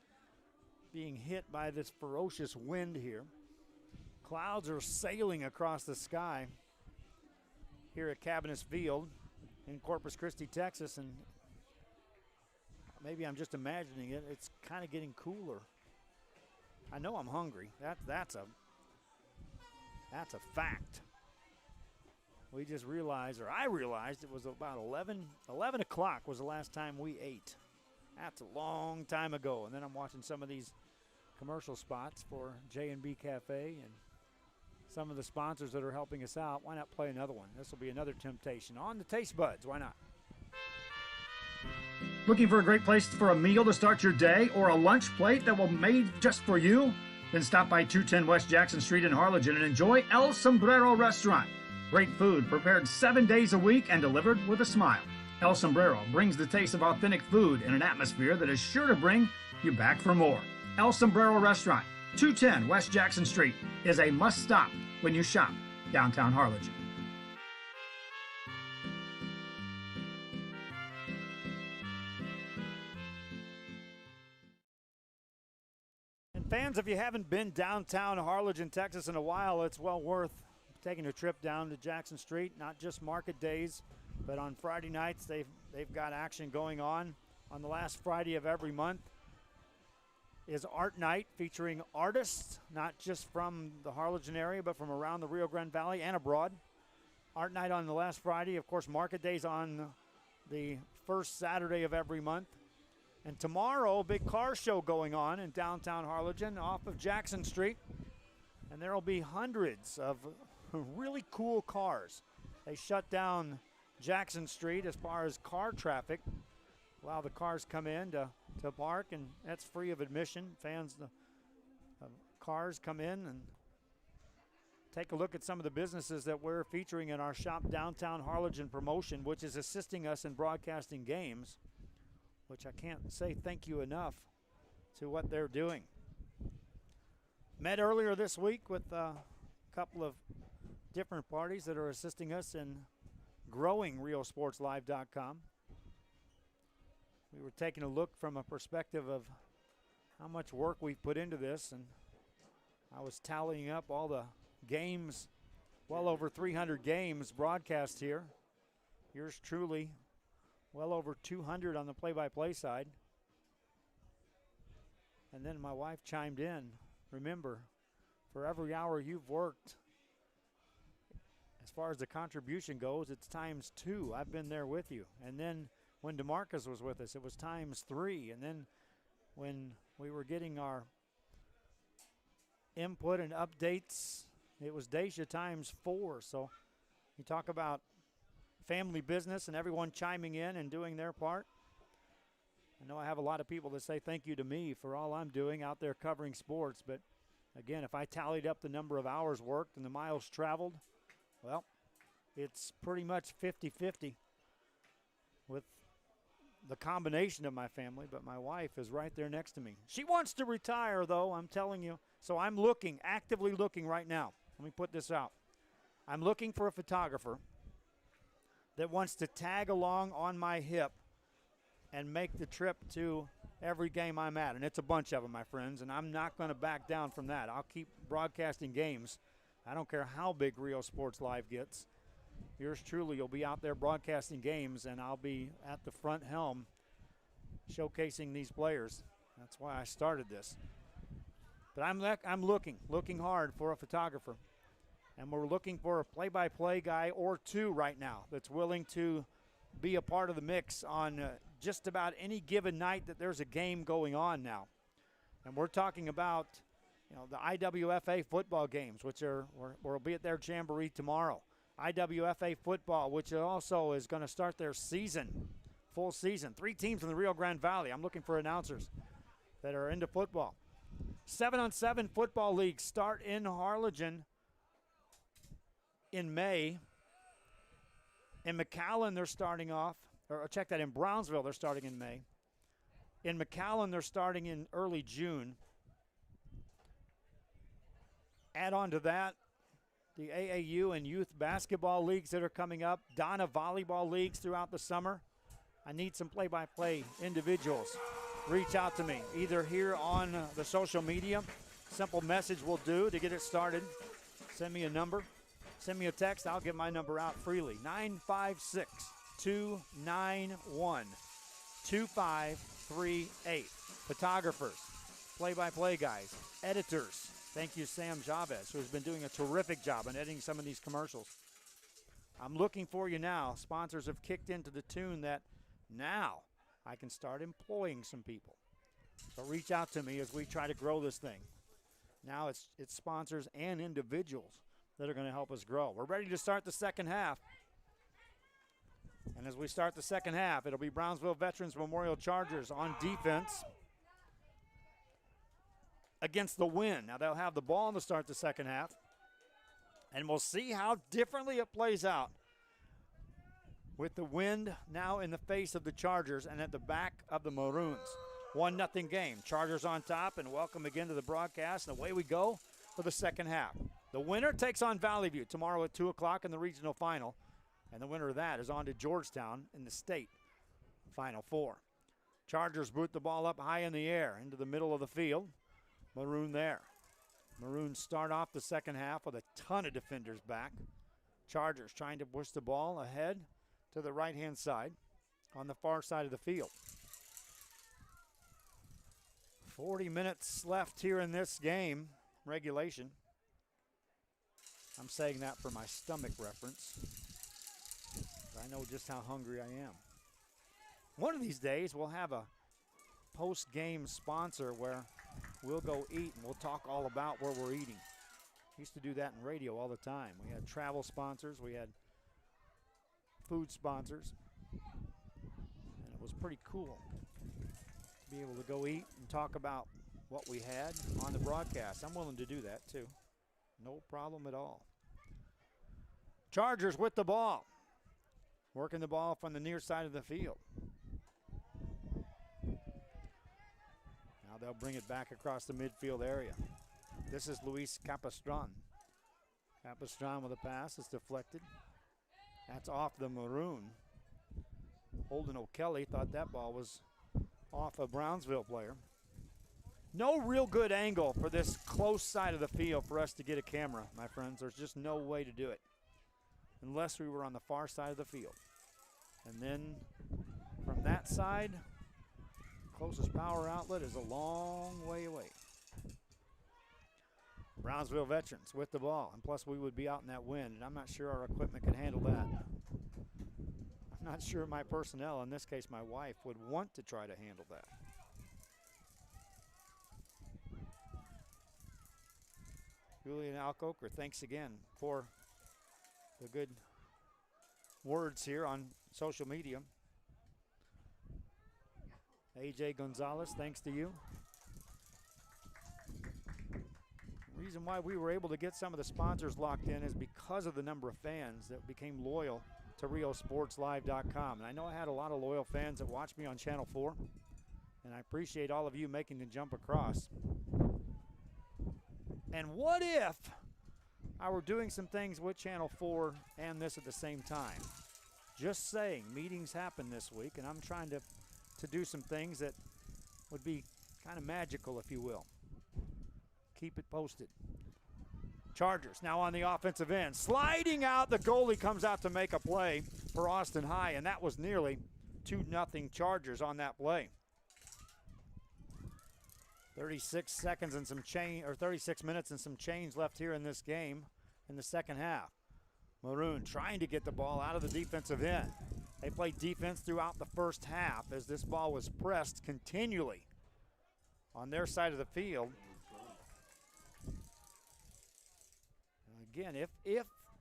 being hit by this ferocious wind here. Clouds are sailing across the sky here at Cabinets Field in Corpus Christi, Texas, and maybe I'm just imagining it. It's kind of getting cooler. I know I'm hungry. That's a fact. We just realized, or I realized, it was about 11 o'clock was the last time we ate. That's a long time ago. And then I'm watching some of these commercial spots for J&B Cafe and some of the sponsors that are helping us out. Why not play another one? This will be another temptation. On the taste buds, why not?
Looking for a great place for a meal to start your day or a lunch plate that will be made just for you? Then stop by 210 West Jackson Street in Harlingen and enjoy El Sombrero Restaurant. Great food prepared 7 days a week and delivered with a smile. El Sombrero brings the taste of authentic food in an atmosphere that is sure to bring you back for more. El Sombrero Restaurant, 210 West Jackson Street, is a must-stop when you shop downtown Harlingen.
And fans, if you haven't been downtown Harlingen, Texas in a while, it's well worth taking a trip down to Jackson Street. Not just market days, but on Friday nights they've got action going on. On the last Friday of every month is Art Night, featuring artists not just from the Harlingen area but from around the Rio Grande Valley and abroad. Art Night on the last Friday. Of course, market days on the first Saturday of every month. And tomorrow, big car show going on in downtown Harlingen off of Jackson Street. And there will be hundreds of really cool cars. They shut down Jackson Street as far as car traffic. Allow the cars come in to park, and that's free of admission. Fans, the cars come in and take a look at some of the businesses that we're featuring in our Shop Downtown Harlingen promotion, which is assisting us in broadcasting games, which I can't say thank you enough to what they're doing. Met earlier this week with a couple of different parties that are assisting us in growing RioSportsLive.com. We were taking a look from a perspective of how much work we've put into this, and I was tallying up all the games, well over 300 games broadcast here. Yours truly, well over 200 on the play-by-play side. And then my wife chimed in. Remember, for every hour you've worked, as far as the contribution goes, it's ×2. I've been there with you. And then when DeMarcus was with us, it was ×3. And then when we were getting our input and updates, it was Daisha ×4. So you talk about family business and everyone chiming in and doing their part. I know I have a lot of people that say thank you to me for all I'm doing out there covering sports. But, again, if I tallied up the number of hours worked and the miles traveled, well, it's pretty much 50-50 with the combination of my family, but my wife is right there next to me. She wants to retire, though, I'm telling you. So I'm actively looking right now. Let me put this out. I'm looking for a photographer that wants to tag along on my hip and make the trip to every game I'm at. And it's a bunch of them, my friends, and I'm not going to back down from that. I'll keep broadcasting games. I don't care how big Rio Sports Live gets. Yours truly will be out there broadcasting games, and I'll be at the front helm showcasing these players. That's why I started this. But I'm looking hard for a photographer. And we're looking for a play-by-play guy or two right now that's willing to be a part of the mix on just about any given night that there's a game going on now. And we're talking about, the IWFA football games, which will be at their jamboree tomorrow. IWFA football, which also is going to start their season full season. 3 teams in the Rio Grande Valley. I'm looking for announcers that are into football. 7-on-7 football leagues start in Harlingen in May. In McAllen, they're starting off, or check that, in Brownsville, they're starting in May. In McAllen, they're starting in early June. Add on to that the AAU and youth basketball leagues that are coming up, Donna volleyball leagues throughout the summer. I need some play-by-play individuals. Reach out to me, either here on the social media. Simple message will do to get it started. Send me a number. Send me a text. I'll give my number out freely. 956-291-2538. Photographers, play-by-play guys, editors. Thank you, Sam Chavez, who has been doing a terrific job on editing some of these commercials. I'm looking for you now. Sponsors have kicked into the tune that now I can start employing some people. So reach out to me as we try to grow this thing. Now it's sponsors and individuals that are going to help us grow. We're ready to start the second half. And as we start the second half, it'll be Brownsville Veterans Memorial Chargers on defense against the Wind. Now they'll have the ball to start the second half. And we'll see how differently it plays out with the Wind now in the face of the Chargers and at the back of the Maroons. 1-0 game. Chargers on top, and welcome again to the broadcast. And away we go for the second half. The winner takes on Valley View tomorrow at 2 o'clock in the regional final. And the winner of that is on to Georgetown in the state Final Four. Chargers boot the ball up high in the air into the middle of the field. Maroon there. Maroons start off the second half with a ton of defenders back. Chargers trying to push the ball ahead to the right-hand side on the far side of the field. 40 minutes left here in this game, regulation. I'm saying that for my stomach reference. I know just how hungry I am. One of these days, we'll have a post-game sponsor where we'll go eat and we'll talk all about where we're eating. Used to do that in radio all the time. We had travel sponsors, we had food sponsors, and it was pretty cool to be able to go eat and talk about what we had on the broadcast. I'm willing to do that too. No problem at all. Chargers with the ball. Working the ball from the near side of the field. Now they'll bring it back across the midfield area. This is Luis Capistran. Capistran with a pass. It's deflected. That's off the Maroon. Holden O'Kelly thought that ball was off a Brownsville player. No real good angle for this close side of the field for us to get a camera, my friends. There's just no way to do it unless we were on the far side of the field. And then from that side, closest power outlet is a long way away. Brownsville Veterans with the ball, and plus we would be out in that wind, and I'm not sure our equipment can handle that. I'm not sure my personnel, in this case my wife, would want to try to handle that. Julian Alcoker, thanks again for the good words here on social media. AJ Gonzalez, thanks to you. The reason why we were able to get some of the sponsors locked in is because of the number of fans that became loyal to RioSportsLive.com. And I know I had a lot of loyal fans that watched me on Channel 4, and I appreciate all of you making the jump across. And what if I were doing some things with Channel 4 and this at the same time? Just saying, meetings happen this week, and I'm trying to do some things that would be kind of magical, if you will. Keep it posted. Chargers now on the offensive end. Sliding out, the goalie comes out to make a play for Austin High, and that was nearly 2-0 Chargers on that play. 36 seconds and some change, or 36 minutes and some change left here in this game in the second half. Maroon trying to get the ball out of the defensive end. They played defense throughout the first half as this ball was pressed continually on their side of the field. Again, if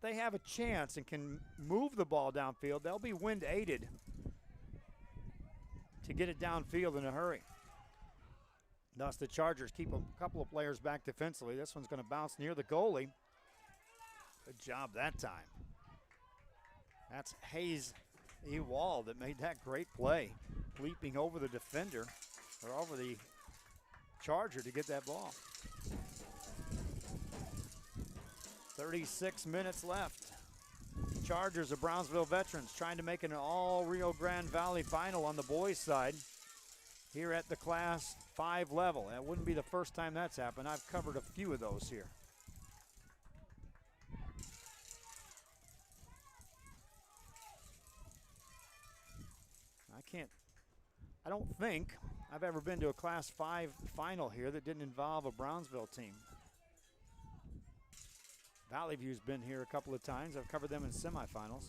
they have a chance and can move the ball downfield, they'll be wind aided to get it downfield in a hurry. Thus the Chargers keep a couple of players back defensively. This one's going to bounce near the goalie. Good job that time. That's Hayes Ewald that made that great play, leaping over the defender or over the Charger to get that ball. 36 minutes left. Chargers of Brownsville Veterans trying to make an all Rio Grande Valley final on the boys' side here at the Class 5 level. That wouldn't be the first time that's happened. I've covered a few of those here. I don't think I've ever been to a Class 5 final here that didn't involve a Brownsville team. Valley View's been here a couple of times. I've covered them in semifinals.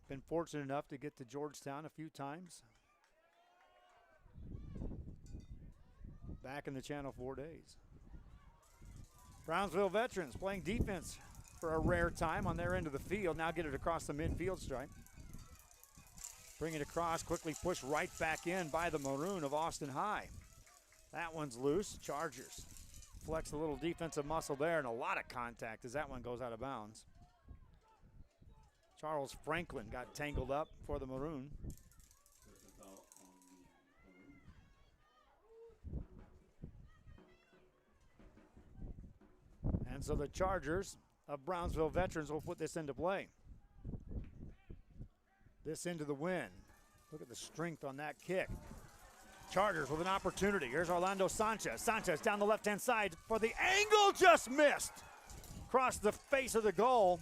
Been fortunate enough to get to Georgetown a few times. Back in the Channel 4 days. Brownsville Veterans playing defense for a rare time on their end of the field. Now get it across the midfield stripe. Bring it across, quickly push right back in by the Maroon of Austin High. That one's loose. Chargers flex a little defensive muscle there, and a lot of contact as that one goes out of bounds. Charles Franklin got tangled up for the Maroon. And so the Chargers of Brownsville Veterans will put this into play. This into the win. Look at the strength on that kick. Chargers with an opportunity. Here's Orlando Sanchez. Sanchez down the left-hand side for the angle, just missed. Across the face of the goal.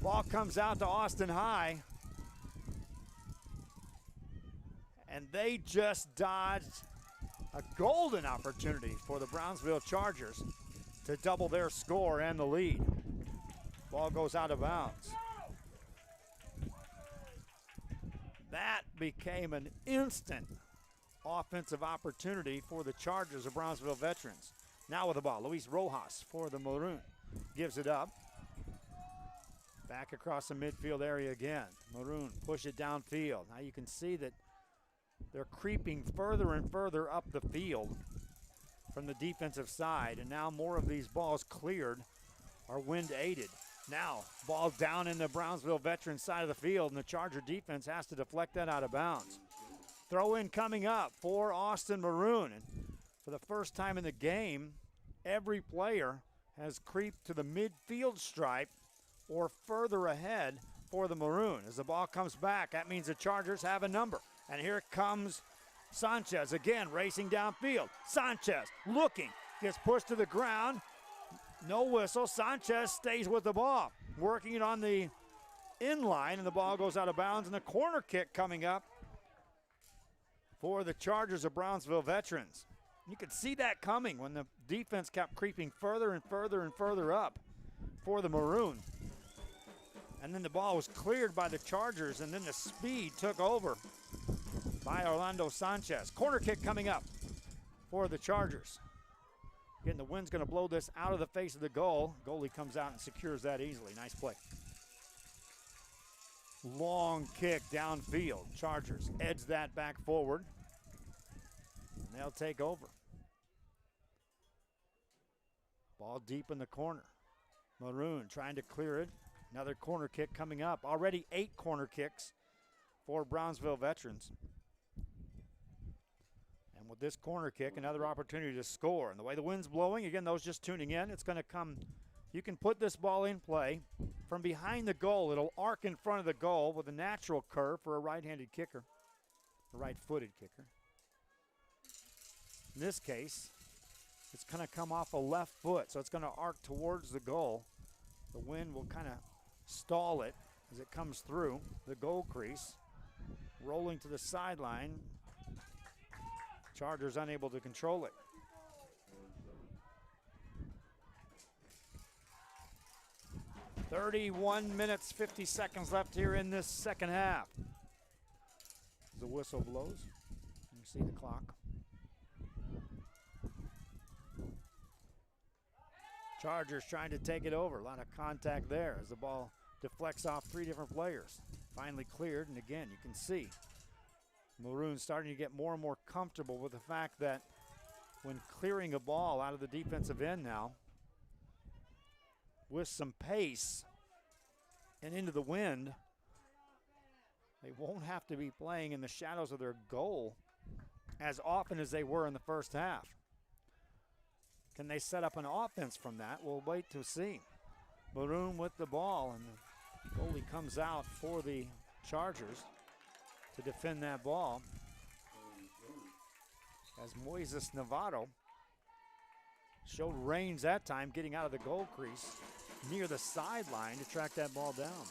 Ball comes out to Austin High. And they just dodged a golden opportunity for the Brownsville Chargers to double their score and the lead. Ball goes out of bounds. That became an instant offensive opportunity for the Chargers of Brownsville Veterans. Now with the ball, Luis Rojas for the Maroon. Gives it up. Back across the midfield area again. Maroon push it downfield. Now you can see that they're creeping further and further up the field from the defensive side, and now more of these balls cleared are wind aided. Now, ball down in the Brownsville Veterans side of the field, and the Charger defense has to deflect that out of bounds. Throw in coming up for Austin Maroon. And for the first time in the game, every player has creeped to the midfield stripe or further ahead for the Maroon. As the ball comes back, that means the Chargers have a number. And here comes Sanchez again, racing downfield. Sanchez looking, gets pushed to the ground. No whistle. Sanchez stays with the ball, working it on the inline, and the ball goes out of bounds. And the corner kick coming up for the Chargers of Brownsville Veterans. You could see that coming when the defense kept creeping further and further and further up for the Maroon. And then the ball was cleared by the Chargers, and then the speed took over by Orlando Sanchez. Corner kick coming up for the Chargers. Again, the wind's going to blow this out of the face of the goal. Goalie comes out and secures that easily. Nice play. Long kick downfield. Chargers edge that back forward. And they'll take over. Ball deep in the corner. Maroon trying to clear it. Another corner kick coming up. Already 8 corner kicks for Brownsville Veterans. And with this corner kick, another opportunity to score. And the way the wind's blowing, again, those just tuning in, it's going to come. You can put this ball in play from behind the goal. It'll arc in front of the goal with a natural curve for a right-handed kicker, a right-footed kicker. In this case, it's going to come off a left foot, so it's going to arc towards the goal. The wind will kind of stall it as it comes through the goal crease, rolling to the sideline. Chargers unable to control it. "31 minutes, 50 seconds left here in this second half." The whistle blows. You see the clock. Chargers trying to take it over. A lot of contact there as the ball deflects off 3 different players. Finally cleared, and again, you can see Maroon starting to get more and more comfortable with the fact that when clearing a ball out of the defensive end now, with some pace and into the wind, they won't have to be playing in the shadows of their goal as often as they were in the first half. Can they set up an offense from that? We'll wait to see. Maroon with the ball, and the goalie comes out for the Chargers to defend that ball, as Moises Navarro showed range that time, getting out of the goal crease near the sideline to track that ball down.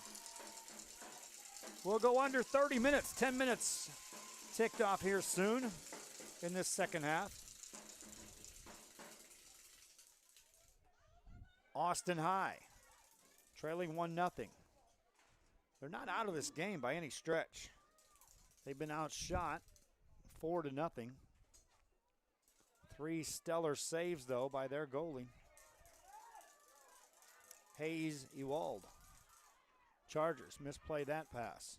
We'll go under 30 minutes, 10 minutes ticked off here soon in this second half. Austin High trailing 1-0. They're not out of this game by any stretch. They've been outshot 4-0. 3 stellar saves, though, by their goalie, Hayes Ewald. Chargers misplay that pass.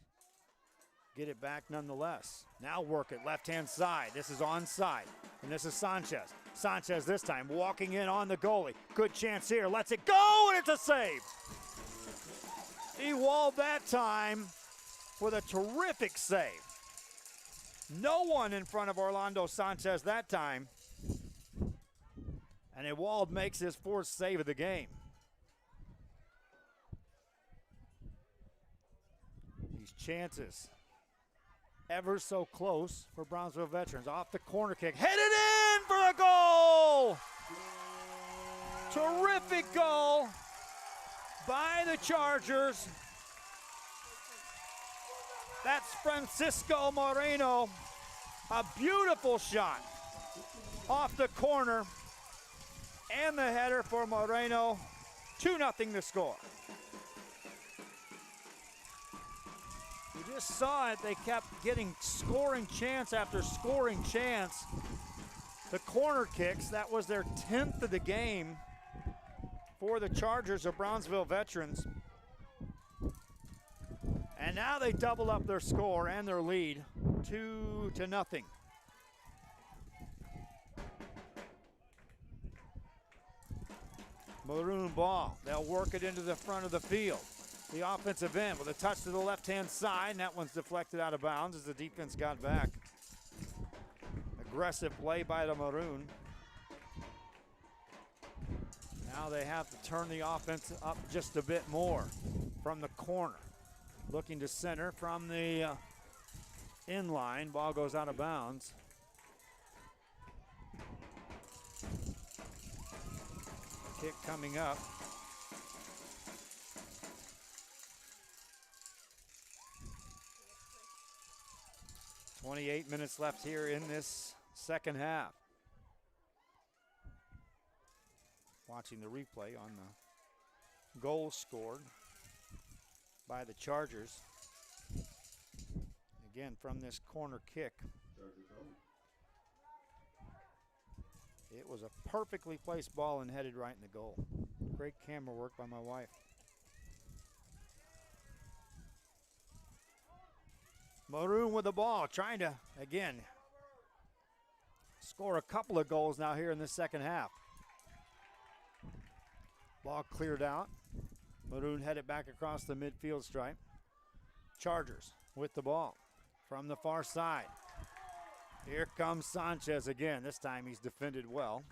Get it back nonetheless. Now work it left-hand side. This is onside, and this is Sanchez. Sanchez this time walking in on the goalie. Good chance here, lets it go, and it's a save. Ewald that time with a terrific save. No one in front of Orlando Sanchez that time. And Ewald makes his 4th save of the game. These chances ever so close for Brownsville Veterans. Off the corner kick, headed in for a goal! Terrific goal by the Chargers. That's Francisco Moreno. A beautiful shot off the corner, and the header for Moreno. 2-0 the score. You just saw it. They kept getting scoring chance after scoring chance. The corner kicks, that was their 10th of the game for the Chargers of Brownsville Veterans. And now they double up their score and their lead, 2-0. Maroon ball. They'll work it into the front of the field. The offensive end with a touch to the left-hand side, and that one's deflected out of bounds as the defense got back. Aggressive play by the Maroon. Now they have to turn the offense up just a bit more from the corner. Looking to center from the inline. Ball goes out of bounds. Kick coming up. .28 minutes left here in this second half. Watching the replay on the goal scored by the Chargers. Again, from this corner kick. It was a perfectly placed ball and headed right in the goal. Great camera work by my wife. Maroon with the ball, trying to, again, score a couple of goals now here in the second half. Ball cleared out. Maroon headed back across the midfield stripe. Chargers with the ball from the far side. Here comes Sanchez again. This time he's defended well,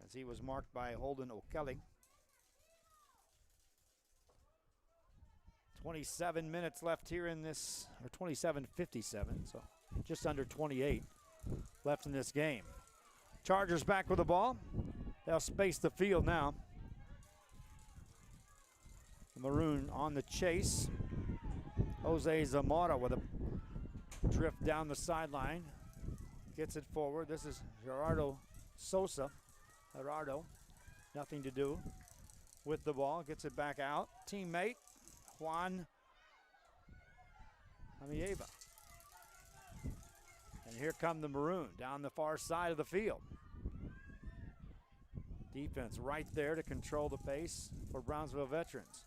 as he was marked by Holden O'Kelly. 27 minutes left here in this, or 27:57, so just under 28 left in this game. Chargers back with the ball. They'll space the field now. The Maroon on the chase. Jose Zamora with a drift down the sideline. Gets it forward. This is Gerardo Sosa. Gerardo, nothing to do with the ball. Gets it back out. Teammate Juan Amieva. And here come the Maroon down the far side of the field. Defense right there to control the pace for Brownsville Veterans.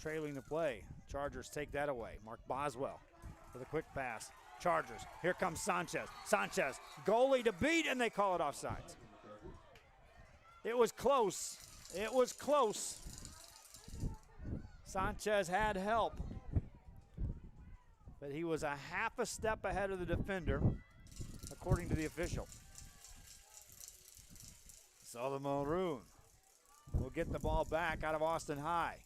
trailing the play. Chargers take that away. Mark Boswell with a quick pass. Chargers, here comes Sanchez. Sanchez, goalie to beat, and they call it offsides. It was close. It was close. Sanchez had help, but he was a half a step ahead of the defender, according to the official. So the Maroon will get the ball back out of Austin High.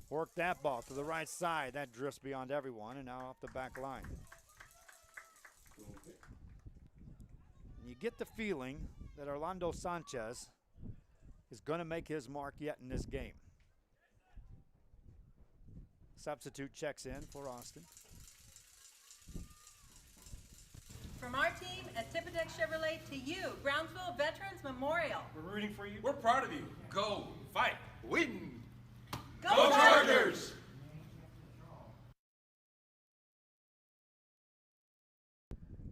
Work that ball to the right side. That drifts beyond everyone and now off the back line. You get the feeling that Orlando Sanchez is going to make his mark yet in this game. Substitute checks in for Austin.
From our team at Tippecanoe Chevrolet to you, Brownsville Veterans Memorial.
We're rooting for you. We're proud of you. Go, fight, win.
Go
Chargers!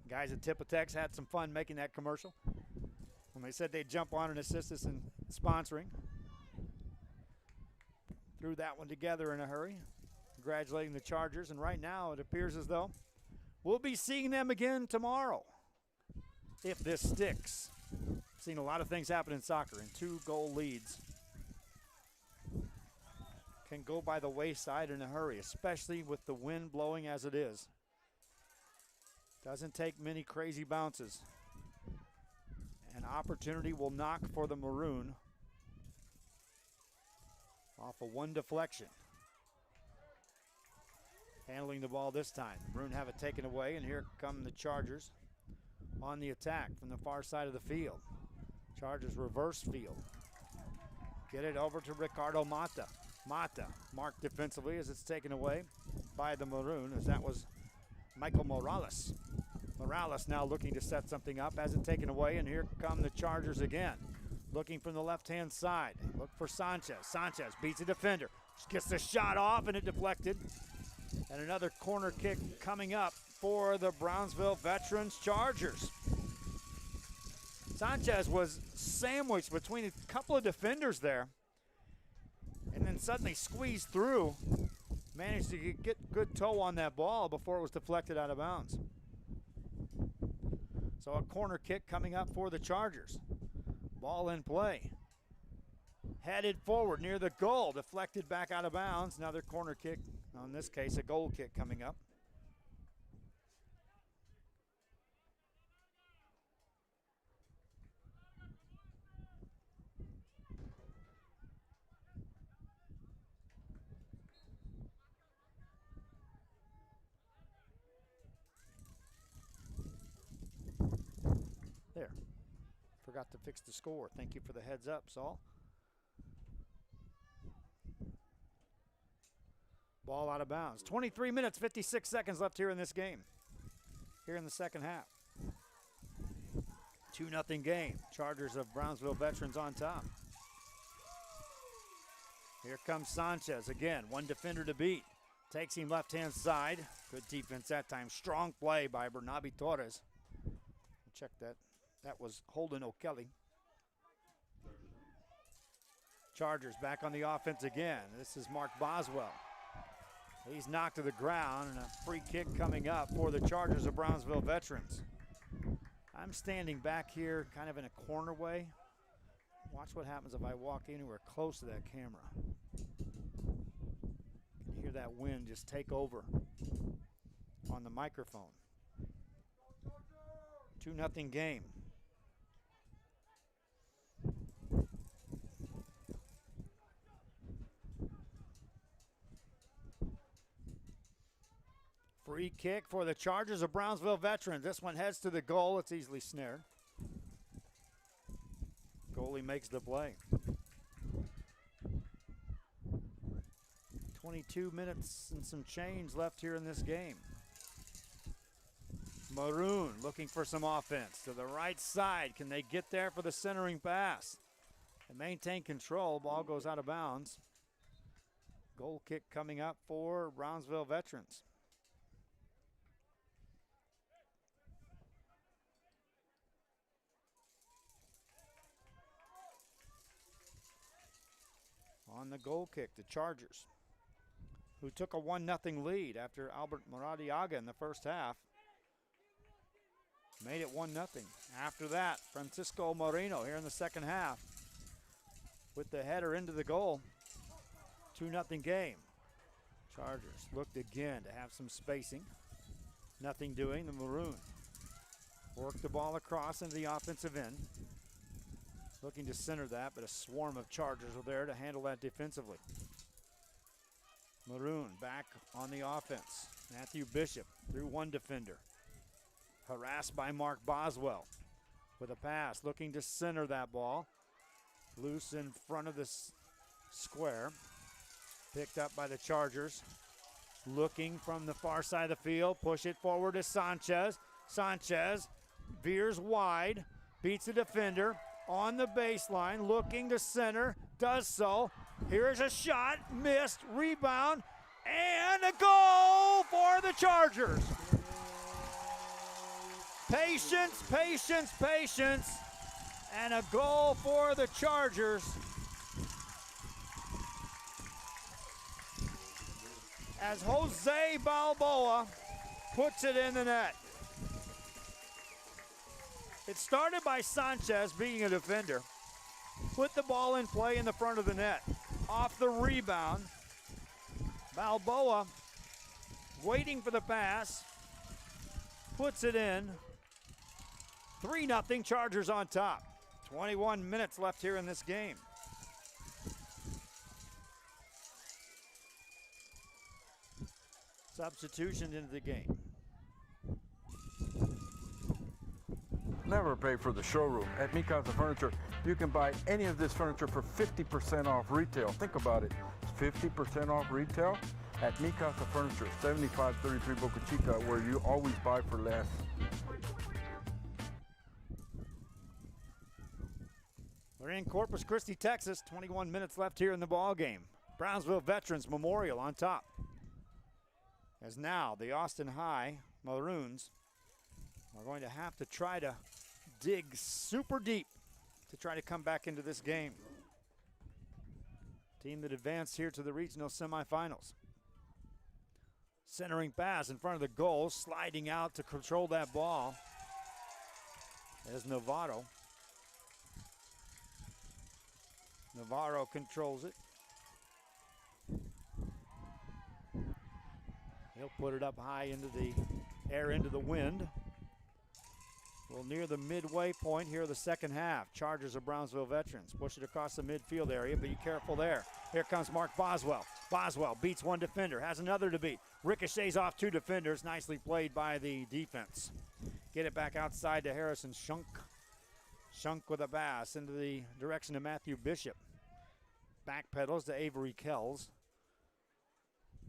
Guys at Tippecanoe had some fun making that commercial when they said they'd jump on and assist us in sponsoring. Threw that one together in a hurry, congratulating the Chargers, and right now it appears as though we'll be seeing them again tomorrow if this sticks. Seen a lot of things happen in soccer, and 2-goal leads can go by the wayside in a hurry, especially with the wind blowing as it is. Doesn't take many crazy bounces. An opportunity will knock for the Maroon off of one deflection. Handling the ball this time. The Maroon have it taken away, and here come the Chargers on the attack from the far side of the field. Chargers reverse field. Get it over to Ricardo Mata. Mata marked defensively as it's taken away by the Maroon, as that was Michael Morales. Morales now looking to set something up, has it taken away, and here come the Chargers again. Looking from the left-hand side. Look for Sanchez. Sanchez beats a defender. Gets the shot off, and it deflected. And another corner kick coming up for the Brownsville Veterans Chargers. Sanchez was sandwiched between a couple of defenders there, and then suddenly squeezed through. Managed to get good toe on that ball before it was deflected out of bounds. So a corner kick coming up for the Chargers. Ball in play. Headed forward near the goal, deflected back out of bounds. Another corner kick, in this case a goal kick coming up. There. Forgot to fix the score. Thank you for the heads up, Saul. Ball out of bounds. 23 minutes, 56 seconds left here in this game. Here in the second half. 2-0 game. Chargers of Brownsville Veterans on top. Here comes Sanchez again. One defender to beat. Takes him left-hand side. Good defense that time. Strong play by Bernabe Torres. Check that. That was Holden O'Kelly. Chargers back on the offense again. This is Mark Boswell. He's knocked to the ground, and a free kick coming up for the Chargers of Brownsville Veterans. I'm standing back here kind of in a corner way. Watch what happens if I walk anywhere close to that camera. You can hear that wind just take over on the microphone. 2-0 game. Free kick for the Chargers of Brownsville Veterans. This one heads to the goal. It's easily snared. Goalie makes the play. 22 minutes and some change left here in this game. Maroon looking for some offense. To the right side. Can they get there for the centering pass? And maintain control. Ball goes out of bounds. Goal kick coming up for Brownsville Veterans. On the goal kick, the Chargers. who took a 1-0 lead after Albert Maradiaga in the first half. Made it 1-0. After that, Francisco Moreno here in the second half with the header into the goal. 2-0 game. Chargers looked again to have some spacing. Nothing doing. The Maroon worked the ball across into the offensive end. Looking to center that, but a swarm of Chargers were there to handle that defensively. Maroon back on the offense. Matthew Bishop through one defender. Harassed by Mark Boswell with a pass, looking to center that ball. Loose in front of the square. Picked up by the Chargers. Looking from the far side of the field, push it forward to Sanchez. Sanchez veers wide, beats the defender on the baseline, looking to center, does so. Here's a shot, missed, rebound, and a goal for the Chargers. Patience, patience, patience, and a goal for the Chargers. As Jose Balboa puts it in the net. It started by Sanchez being a defender. Put the ball in play in the front of the net. Off the rebound, Balboa waiting for the pass. Puts it in. 3-0 Chargers on top. 21 minutes left here in this game. Substitution into the game.
Never pay for the showroom. At Mi Casa Furniture, you can buy any of this furniture for 50% off retail. Think about it. 50% off retail at Mi Casa Furniture, 7533 Boca Chica, where you always buy for less.
We're in Corpus Christi, Texas. 21 minutes left here in the ball game. Brownsville Veterans Memorial on top. As now the Austin High Maroons are going to have to try to dig super deep to try to come back into this game. Team that advanced here to the regional semifinals. Centering pass in front of the goal, sliding out to control that ball. There's Navarro. Navarro controls it. He'll put it up high into the air, into the wind. Well, near the midway point here of the second half. Chargers of Brownsville Veterans push it across the midfield area. Be careful there. Here comes Mark Boswell. Boswell beats one defender, has another to beat. Ricochets off two defenders. Nicely played by the defense. Get it back outside to Harrison Shunk. Shunk with a pass into the direction of Matthew Bishop. Back pedals to Avery Kells.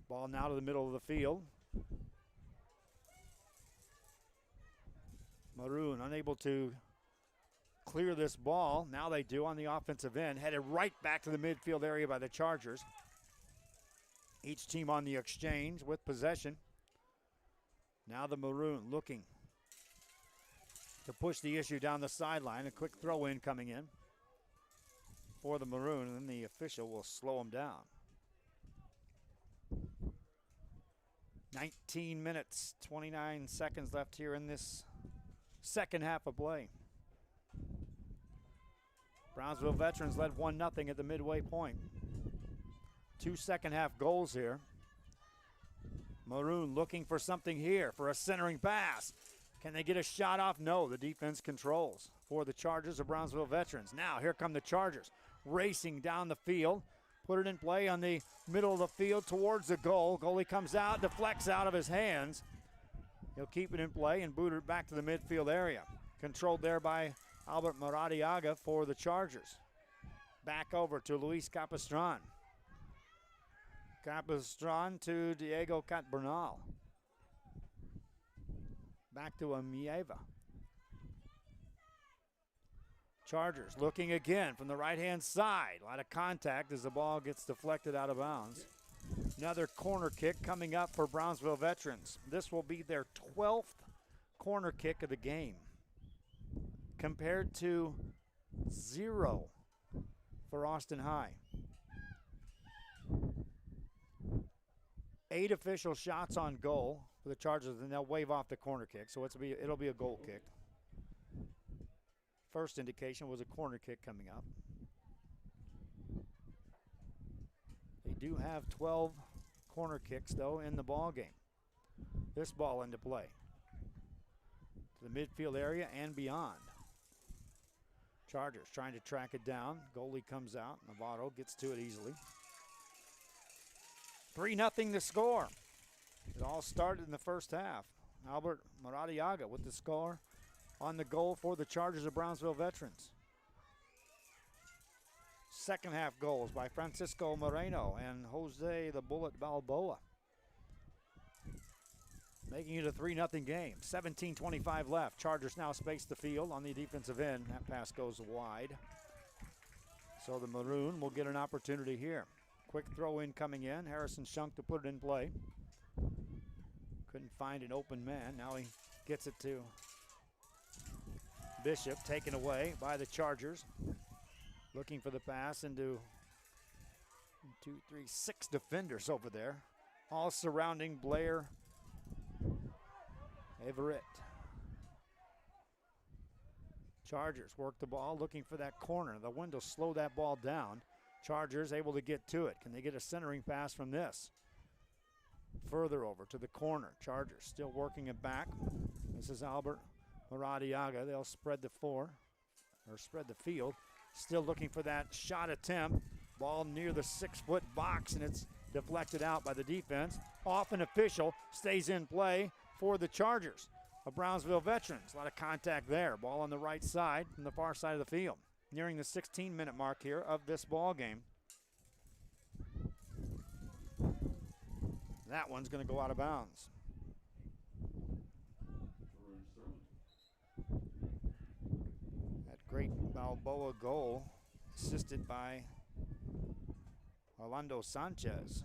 Ball now to the middle of the field. Maroon unable to clear this ball. Now they do on the offensive end. Headed right back to the midfield area by the Chargers. Each team on the exchange with possession. Now the Maroon looking to push the issue down the sideline. A quick throw in coming in for the Maroon, and then the official will slow them down. 19 minutes, 29 seconds left here in this second half of play. Brownsville Veterans led 1-0 at the midway point. 2 second half goals here. Maroon looking for something here for a centering pass. Can they get a shot off? No, the defense controls for the Chargers of Brownsville Veterans. Now here come the Chargers racing down the field. Put it in play on the middle of the field towards the goal. Goalie comes out, deflects out of his hands. He'll keep it in play and boot it back to the midfield area. Controlled there by Albert Maradiaga for the Chargers. Back over to Luis Capistran. Capistran to Diego Catbernal. Back to Amieva. Chargers looking again from the right-hand side. A lot of contact as the ball gets deflected out of bounds. Another corner kick coming up for Brownsville Veterans. This will be their 12th corner kick of the game, compared to 0 for Austin High. 8 official shots on goal for the Chargers, and they'll wave off the corner kick, so it'll be a goal kick. First indication was a corner kick coming up. They do have 12 corner kicks, though, in the ball game. This ball into play to the midfield area and beyond. Chargers trying to track it down. Goalie comes out. Navarro gets to it easily. 3-0 the score. It all started in the first half. Albert Maradiaga with the score on the goal for the Chargers of Brownsville Veterans. Second half goals by Francisco Moreno and Jose the Bullet Balboa, making it a 3-0 game. 17:25 left. Chargers now space the field on the defensive end. That pass goes wide. So the Maroon will get an opportunity here. Quick throw in coming in. Harrison Shunk to put it in play. Couldn't find an open man. Now he gets it to Bishop, taken away by the Chargers. Looking for the pass into 6 defenders over there, all surrounding Blair Everett. Chargers work the ball, looking for that corner. The window slow that ball down. Chargers able to get to it. Can they get a centering pass from this? Further over to the corner. Chargers still working it back. This is Albert Maradiaga. They'll spread the floor, or spread the field. Still looking for that shot attempt. Ball near the 6-foot box, and it's deflected out by the defense. Off an official, stays in play for the Chargers of Brownsville Veterans. A lot of contact there. Ball on the right side from the far side of the field. Nearing the 16-minute mark here of this ball game. That one's going to go out of bounds. That great Balboa goal, assisted by Orlando Sanchez.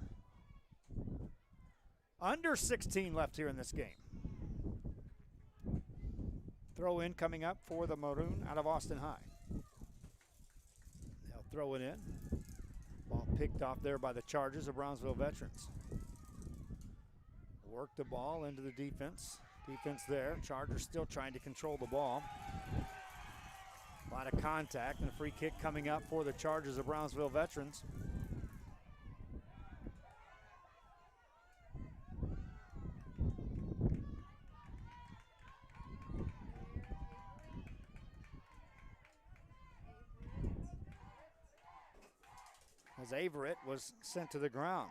Under 16 left here in this game. Throw in coming up for the Maroon out of Austin High. They'll throw it in. Ball picked off there by the Chargers of Brownsville Veterans. Work the ball into the defense. Defense there. Chargers still trying to control the ball. A lot of contact and a free kick coming up for the Chargers of Brownsville Veterans. As Averett was sent to the ground.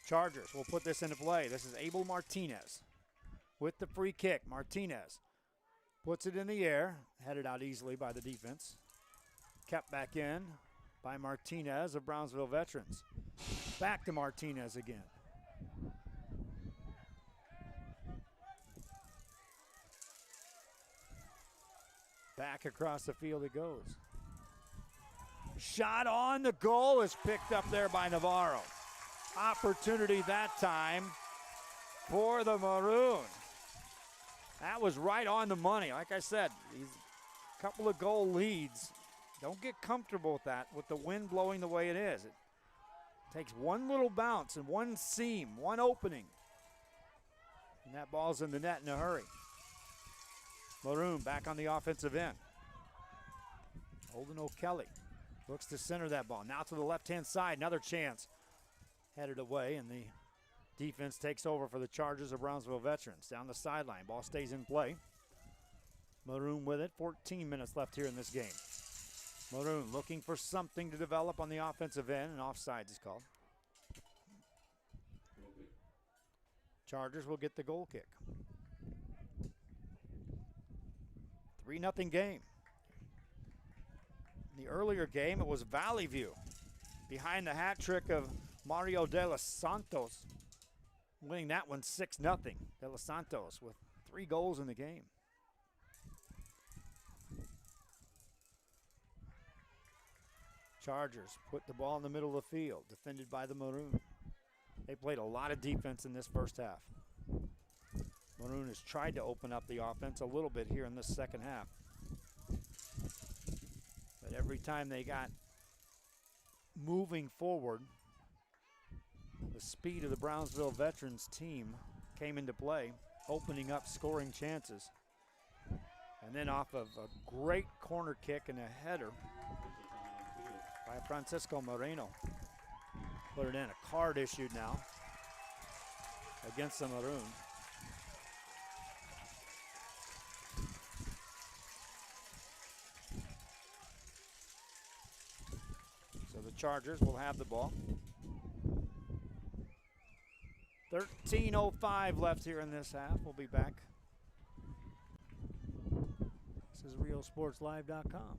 Chargers will put this into play. This is Abel Martinez with the free kick. Martinez puts it in the air, headed out easily by the defense. Kept back in by Martinez of Brownsville Veterans. Back to Martinez again. Back across the field it goes. Shot on the goal is picked up there by Navarro. Opportunity that time for the Maroon. That was right on the money. Like I said, these couple of goal leads. Don't get comfortable with that, with the wind blowing the way it is. It takes one little bounce and one seam, one opening. And that ball's in the net in a hurry. Maroon back on the offensive end. Holden O'Kelly looks to center that ball. Now to the left-hand side, another chance. Headed away, and the defense takes over for the Chargers of Brownsville Veterans. Down the sideline, ball stays in play. Maroon with it, 14 minutes left here in this game. Maroon looking for something to develop on the offensive end, and offsides is called. Chargers will get the goal kick. 3-0 game. In the earlier game, it was Valley View behind the hat trick of Mario De Los Santos, winning that one 6-0. De Los Santos with 3 goals in the game. Chargers put the ball in the middle of the field, defended by the Maroon. They played a lot of defense in this first half. Maroon has tried to open up the offense a little bit here in this second half. But every time they got moving forward, The speed of the Brownsville Veterans team came into play, opening up scoring chances. And then off of a great corner kick and a header by Francisco Moreno. Put it in. A card issued now against the Maroon. So the Chargers will have the ball. 13:05 left here in this half. We'll be back. This is RealSportsLive.com.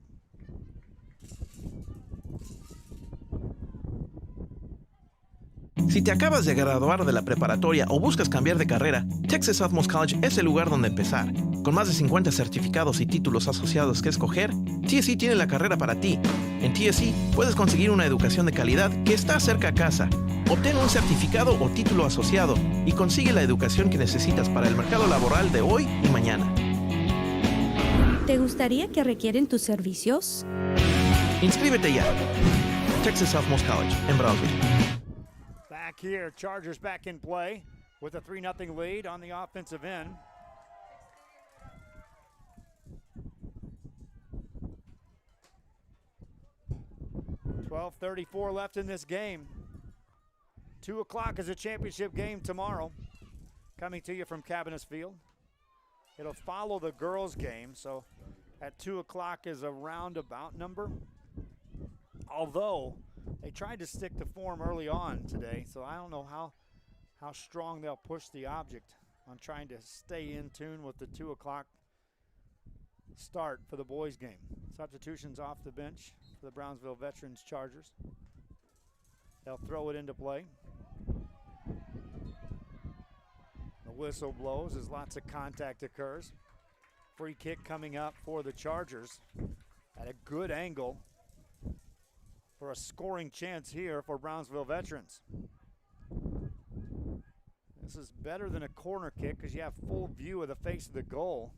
Si te acabas de graduar de la preparatoria o buscas cambiar de carrera, Texas Southmost College es el lugar donde empezar. Con más de 50 certificados y títulos asociados que escoger, TSC tiene la carrera para ti. En TSC puedes conseguir una educación de calidad que está cerca a casa. Obtén un certificado o título asociado y consigue la educación que necesitas para el mercado laboral de hoy y mañana.
¿Te gustaría que requieren tus servicios?
Inscríbete ya. Texas Southmost College en Brownsville.
Back here, Chargers back in play with a 3-0 lead on the offensive end. .34 left in this game. 2 o'clock is a championship game tomorrow, coming to you from Cabinets Field. It'll follow the girls' game, so at 2 o'clock is a roundabout number. Although they tried to stick to form early on today, so I don't know how strong they'll push the object on trying to stay in tune with the 2 o'clock start for the boys' game. Substitutions off the bench for the Brownsville Veterans Chargers. They'll throw it into play. The whistle blows as lots of contact occurs. Free kick coming up for the Chargers at a good angle for a scoring chance here for Brownsville Veterans. This is better than a corner kick because you have full view of the face of the goal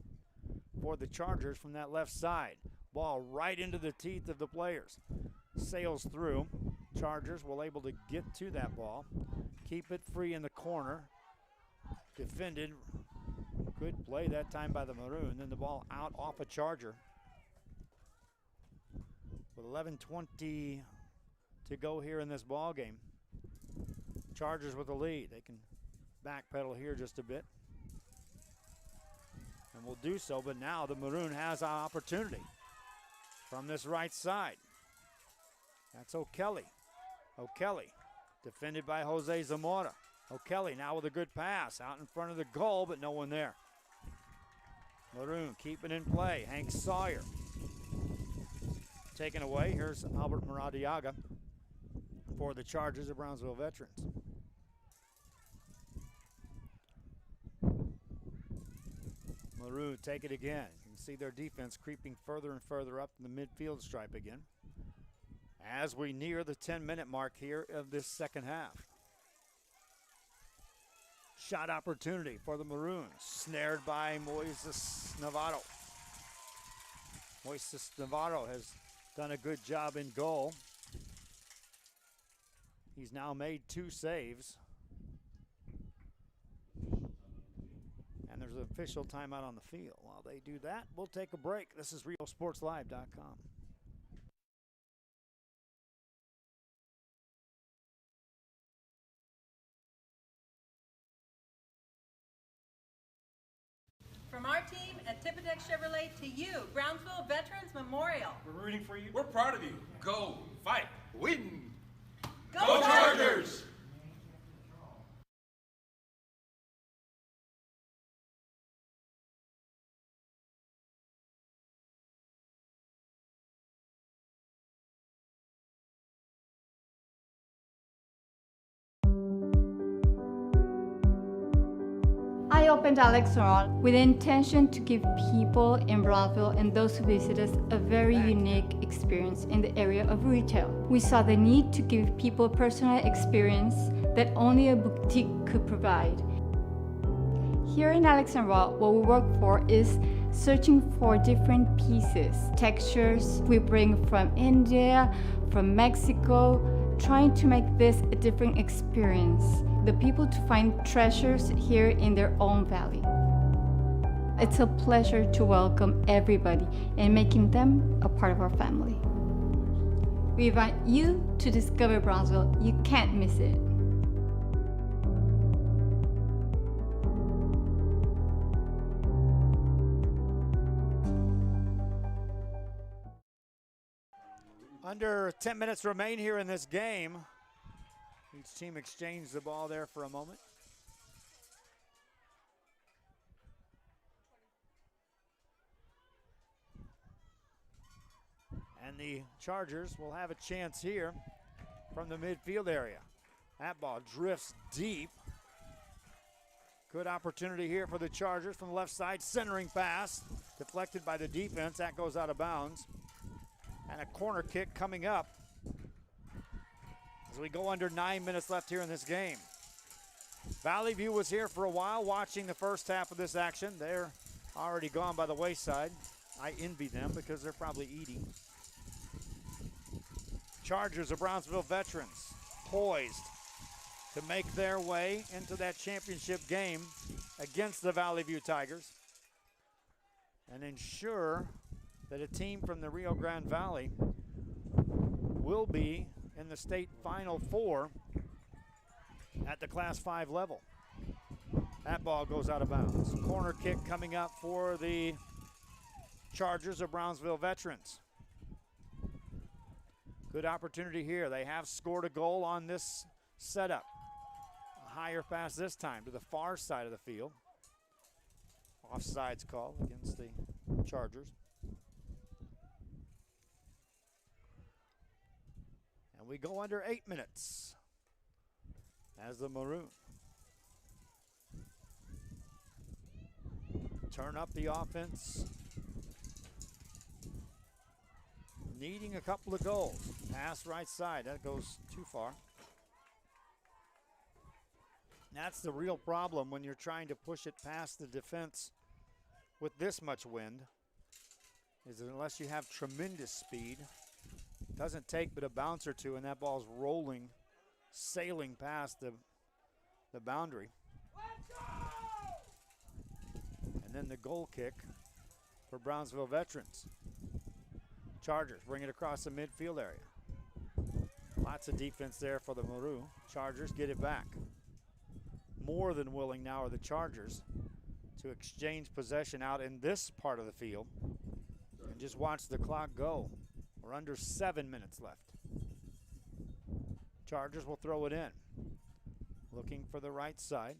for the Chargers from that left side. Ball right into the teeth of the players. Sails through. Chargers will able to get to that ball. Keep it free in the corner. Defended. Good play that time by the Maroon. Then the ball out off a Charger. With 11:20 to go here in this ball game. Chargers with the lead. They can backpedal here just a bit. And will do so, but now the Maroon has an opportunity from this right side. That's O'Kelly. O'Kelly, defended by Jose Zamora. O'Kelly now with a good pass out in front of the goal, but no one there. Maroon keeping in play. Hank Sawyer. Taken away. Here's Albert Maradiaga for the Chargers of Brownsville Veterans. Maroon take it again. You can see their defense creeping further and further up in the midfield stripe again as we near the 10-minute mark here of this second half. Shot opportunity for the Maroons, snared by Moises Navarro. Moises Navarro has done a good job in goal. He's now made 2 saves. And there's an official timeout on the field. While they do that, we'll take a break. This is RealSportsLive.com.
From our team at Tippecanoe Chevrolet to you, Brownsville Veterans Memorial.
We're rooting for you. We're proud of you. Go, fight, win.
Go
Chargers!
I opened Alex Ron with the intention to give people in Brownsville and those who visit us a very unique experience in the area of retail. We saw the need to give people a personal experience that only a boutique could provide. Here in Alex and Raw, what we work for is searching for different pieces, textures we bring from India, from Mexico, trying to make this a different experience, the people to find treasures here in their own valley. It's a pleasure to welcome everybody and making them a part of our family. We invite you to discover Brownsville. You can't miss it.
Under 10 minutes remain here in this game. Each team exchanged the ball there for a moment. And the Chargers will have a chance here from the midfield area. That ball drifts deep. Good opportunity here for the Chargers from the left side. Centering pass, deflected by the defense. That goes out of bounds. And a corner kick coming up as we go under 9 minutes left here in this game. Valley View was here for a while watching the first half of this action. They're already gone by the wayside. I envy them because they're probably eating. Chargers of Brownsville veterans poised to make their way into that championship game against the Valley View Tigers and ensure that a team from the Rio Grande Valley will be in the state Final Four at the Class 5 level. That ball goes out of bounds. Corner kick coming up for the Chargers of Brownsville veterans. Good opportunity here. They have scored a goal on this setup. A higher pass this time to the far side of the field. Offsides call against the Chargers. And we go under 8 minutes as the Maroon turn up the offense. Needing a couple of goals. Pass right side, that goes too far. That's the real problem when you're trying to push it past the defense with this much wind, is that unless you have tremendous speed, doesn't take but a bounce or two, and that ball's rolling, sailing past the boundary. And then the goal kick for Brownsville veterans. Chargers bring it across the midfield area. Lots of defense there for the Maroon. Chargers get it back. More than willing now are the Chargers to exchange possession out in this part of the field and just watch the clock go. We're under 7 minutes left. Chargers will throw it in. Looking for the right side.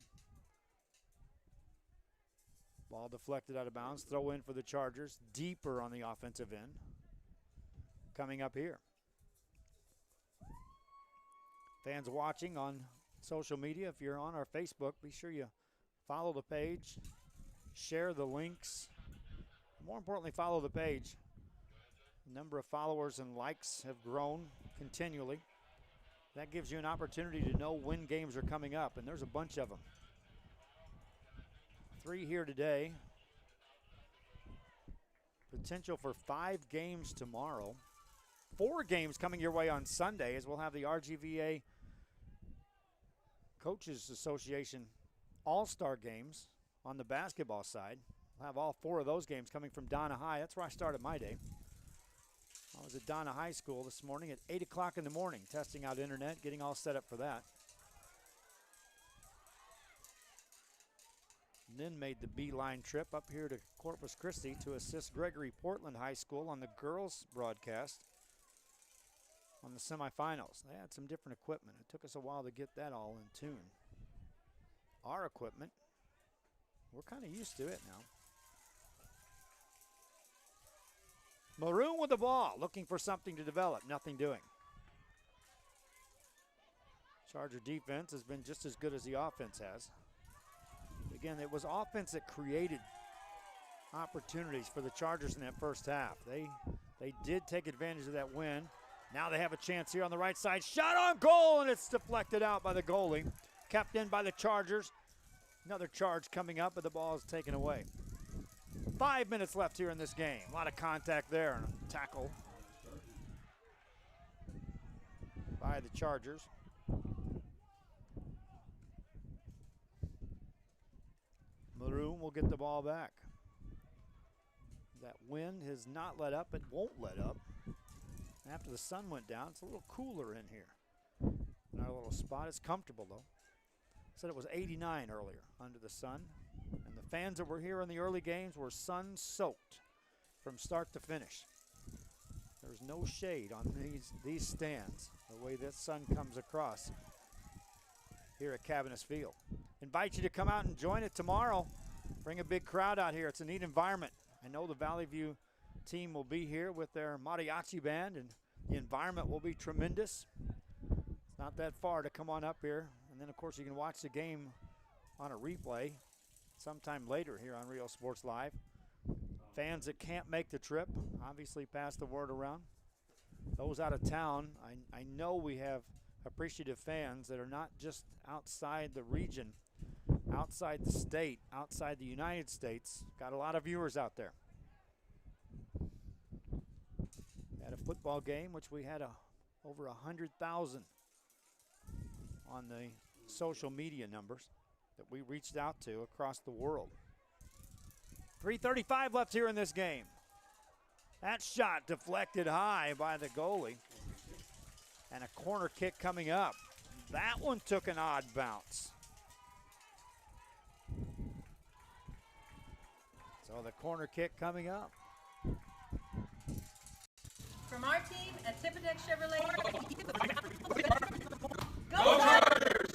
Ball deflected out of bounds. Throw in for the Chargers. Deeper on the offensive end. Coming up here. Fans watching on social media, if you're on our Facebook, be sure you follow the page, share the links. More importantly, follow the page. The number of followers and likes have grown continually. That gives you an opportunity to know when games are coming up, and there's a bunch of them. 3 here today. Potential for 5 games tomorrow. 4 games coming your way on Sunday, as we'll have the RGVA Coaches Association All-Star games on the basketball side. We'll have all 4 of those games coming from Donna High. That's where I started my day. I was at Donna High School this morning at 8 o'clock in the morning, testing out internet, getting all set up for that. And then made the beeline trip up here to Corpus Christi to assist Gregory Portland High School on the girls' broadcast on the semifinals. They had some different equipment. It took us a while to get that all in tune. Our equipment, we're kind of used to it now. Maroon with the ball, looking for something to develop, nothing doing. Charger defense has been just as good as the offense has. Again, it was offense that created opportunities for the Chargers in that first half. They did take advantage of that win. Now they have a chance here on the right side. Shot on goal, and it's deflected out by the goalie. Kept in by the Chargers. Another charge coming up, but the ball is taken away. 5 minutes left here in this game. A lot of contact there and a tackle. by the Chargers. Maroon will get the ball back. That wind has not let up. It won't let up. After the sun went down, it's a little cooler in here. In our little spot, it's comfortable though. Said it was 89 earlier under the sun. And the fans that were here in the early games were sun-soaked from start to finish. There's no shade on these stands, the way this sun comes across here at Cavanis Field. Invite you to come out and join it tomorrow. Bring a big crowd out here. It's a neat environment. I know the Valley View team will be here with their mariachi band, and the environment will be tremendous. It's not that far to come on up here. And then, of course, you can watch the game on a replay sometime later here on Rio Sports Live. Fans that can't make the trip, obviously pass the word around. Those out of town, I know we have appreciative fans that are not just outside the region, outside the state, outside the United States. Got a lot of viewers out there. At a football game, which we had over 100,000 on the social media numbers that we reached out to across the world. 3:35 left here in this game. That shot deflected high by the goalie. And a corner kick coming up. That one took an odd bounce. So the corner kick coming up.
From our team at Tippecanoe Chevrolet.
Go Chargers!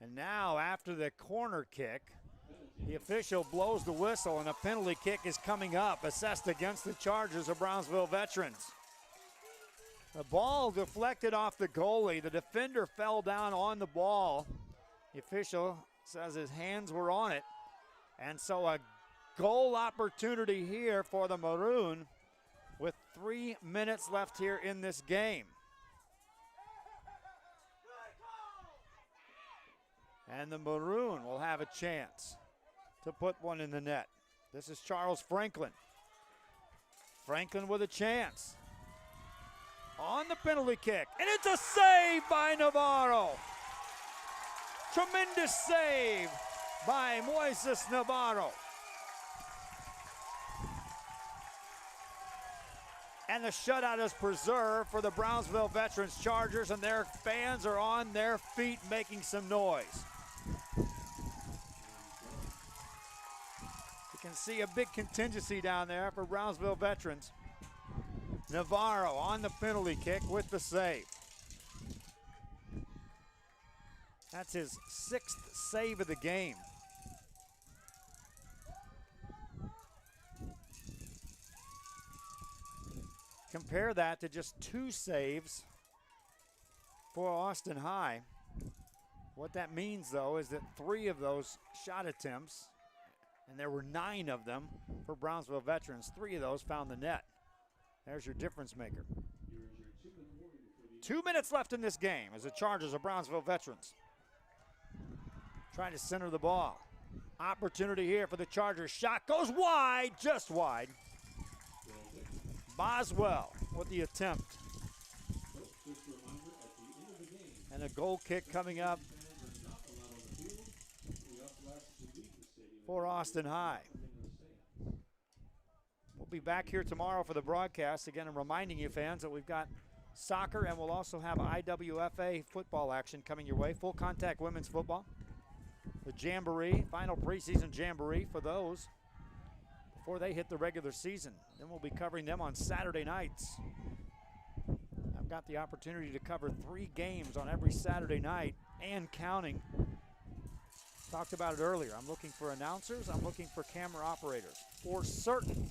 And now after the corner kick, the official blows the whistle and a penalty kick is coming up, assessed against the Chargers of Brownsville Veterans. The ball deflected off the goalie. The defender fell down on the ball. The official says his hands were on it. And so a goal opportunity here for the Maroon with 3 minutes left here in this game. And the Maroon will have a chance to put one in the net. This is Charles Franklin. Franklin with a chance. On the penalty kick, and it's a save by Navarro. Tremendous save by Moises Navarro. And the shutout is preserved for the Brownsville Veterans Chargers, and their fans are on their feet making some noise. You can see a big contingency down there for Brownsville Veterans. Navarro on the penalty kick with the save. That's his 6th save of the game. Compare that to just 2 saves for Austin High. What that means, though, is that 3 of those shot attempts, and there were 9 of them for Brownsville Veterans, 3 of those found the net. There's your difference maker. 2 minutes left in this game as the Chargers of Brownsville Veterans trying to center the ball. Opportunity here for the Chargers. Shot goes wide, just wide. Boswell with the attempt. And a goal kick coming up for Austin High. We'll be back here tomorrow for the broadcast. Again, I'm reminding you, fans, that we've got soccer and we'll also have IWFA football action coming your way. Full contact women's football. The Jamboree, final preseason Jamboree for those before they hit the regular season. Then we'll be covering them on Saturday nights. I've got the opportunity to cover 3 games on every Saturday night and counting. Talked about it earlier. I'm looking for announcers. I'm looking for camera operators. For certain,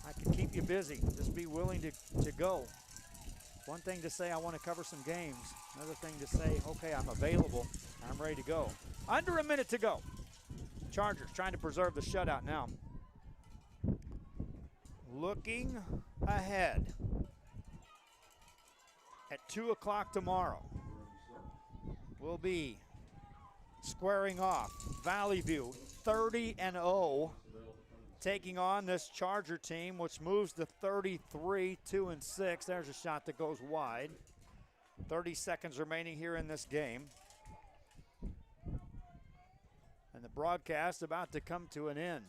I can keep you busy. Just be willing to go. One thing to say I want to cover some games. Another thing to say, okay, I'm available. I'm ready to go. Under a minute to go. Chargers trying to preserve the shutout now. Looking ahead at 2 o'clock tomorrow. We'll be squaring off Valley View 30-0 taking on this Charger team, which moves to 33, 2-6. There's a shot that goes wide. 30 seconds remaining here in this game. And the broadcast about to come to an end.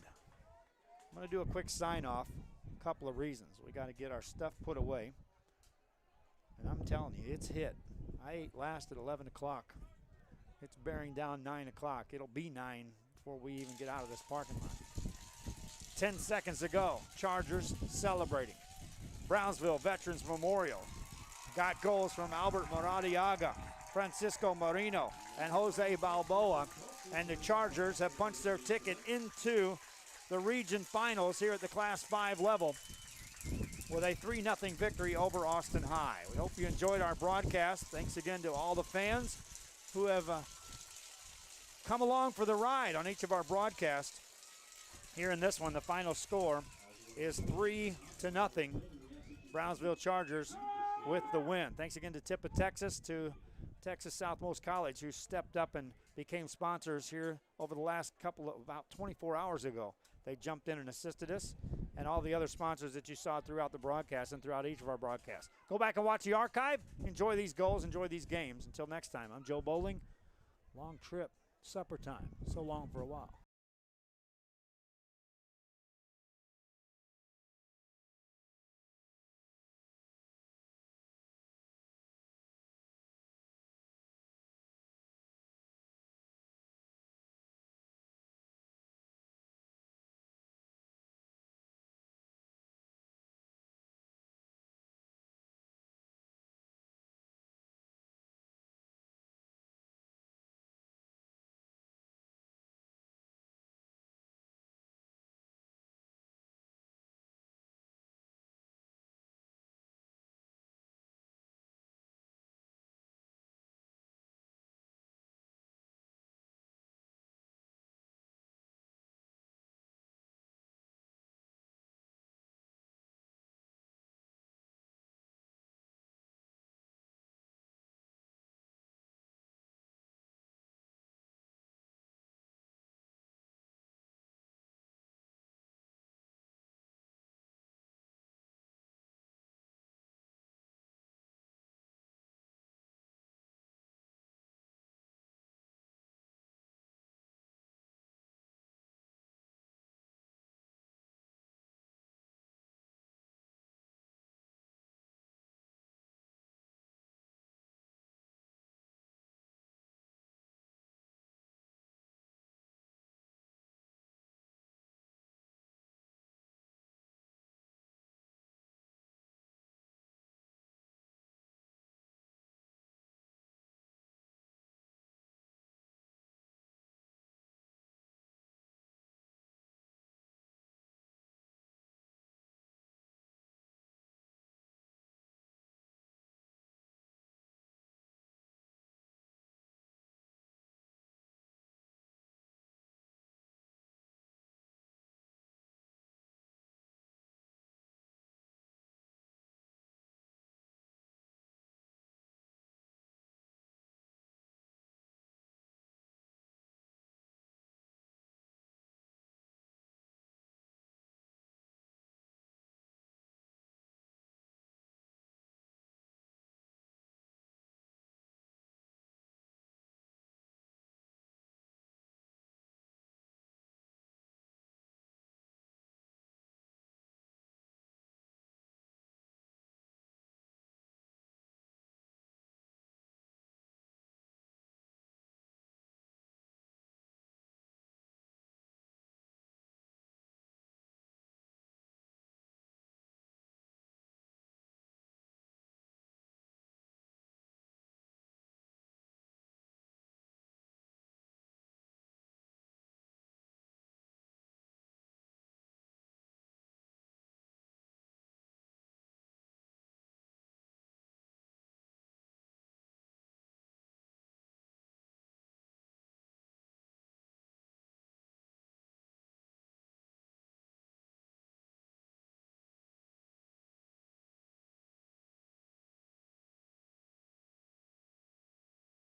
I'm going to do a quick sign-off. A couple of reasons. We got to get our stuff put away. And I'm telling you, it's hit. I ate last at 11 o'clock. It's bearing down 9 o'clock. It'll be 9 before we even get out of this parking lot. 10 seconds to go. Chargers celebrating. Brownsville Veterans Memorial. Got goals from Albert Moradiaga, Francisco Marino, and Jose Balboa. And the Chargers have punched their ticket into the region finals here at the Class 5 level with a 3-0 victory over Austin High. We hope you enjoyed our broadcast. Thanks again to all the fans who have come along for the ride on each of our broadcasts. Here in this one, the final score is 3-0. Brownsville Chargers with the win. Thanks again to Tipa, Texas, to Texas Southmost College, who stepped up and became sponsors here over the last about 24 hours ago. They jumped in and assisted us, and all the other sponsors that you saw throughout the broadcast and throughout each of our broadcasts. Go back and watch the archive. Enjoy these goals. Enjoy these games. Until next time, I'm Joe Bowling. Long trip, supper time. So long for a while.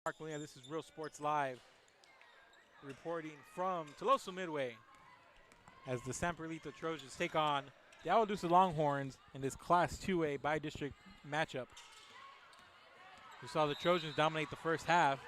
Mark Molina, this is Real Sports Live, reporting from Tolosa Midway. as the San Perlito Trojans take on the Agualusa Longhorns in this Class 2A by district matchup. We saw the Trojans dominate the first half,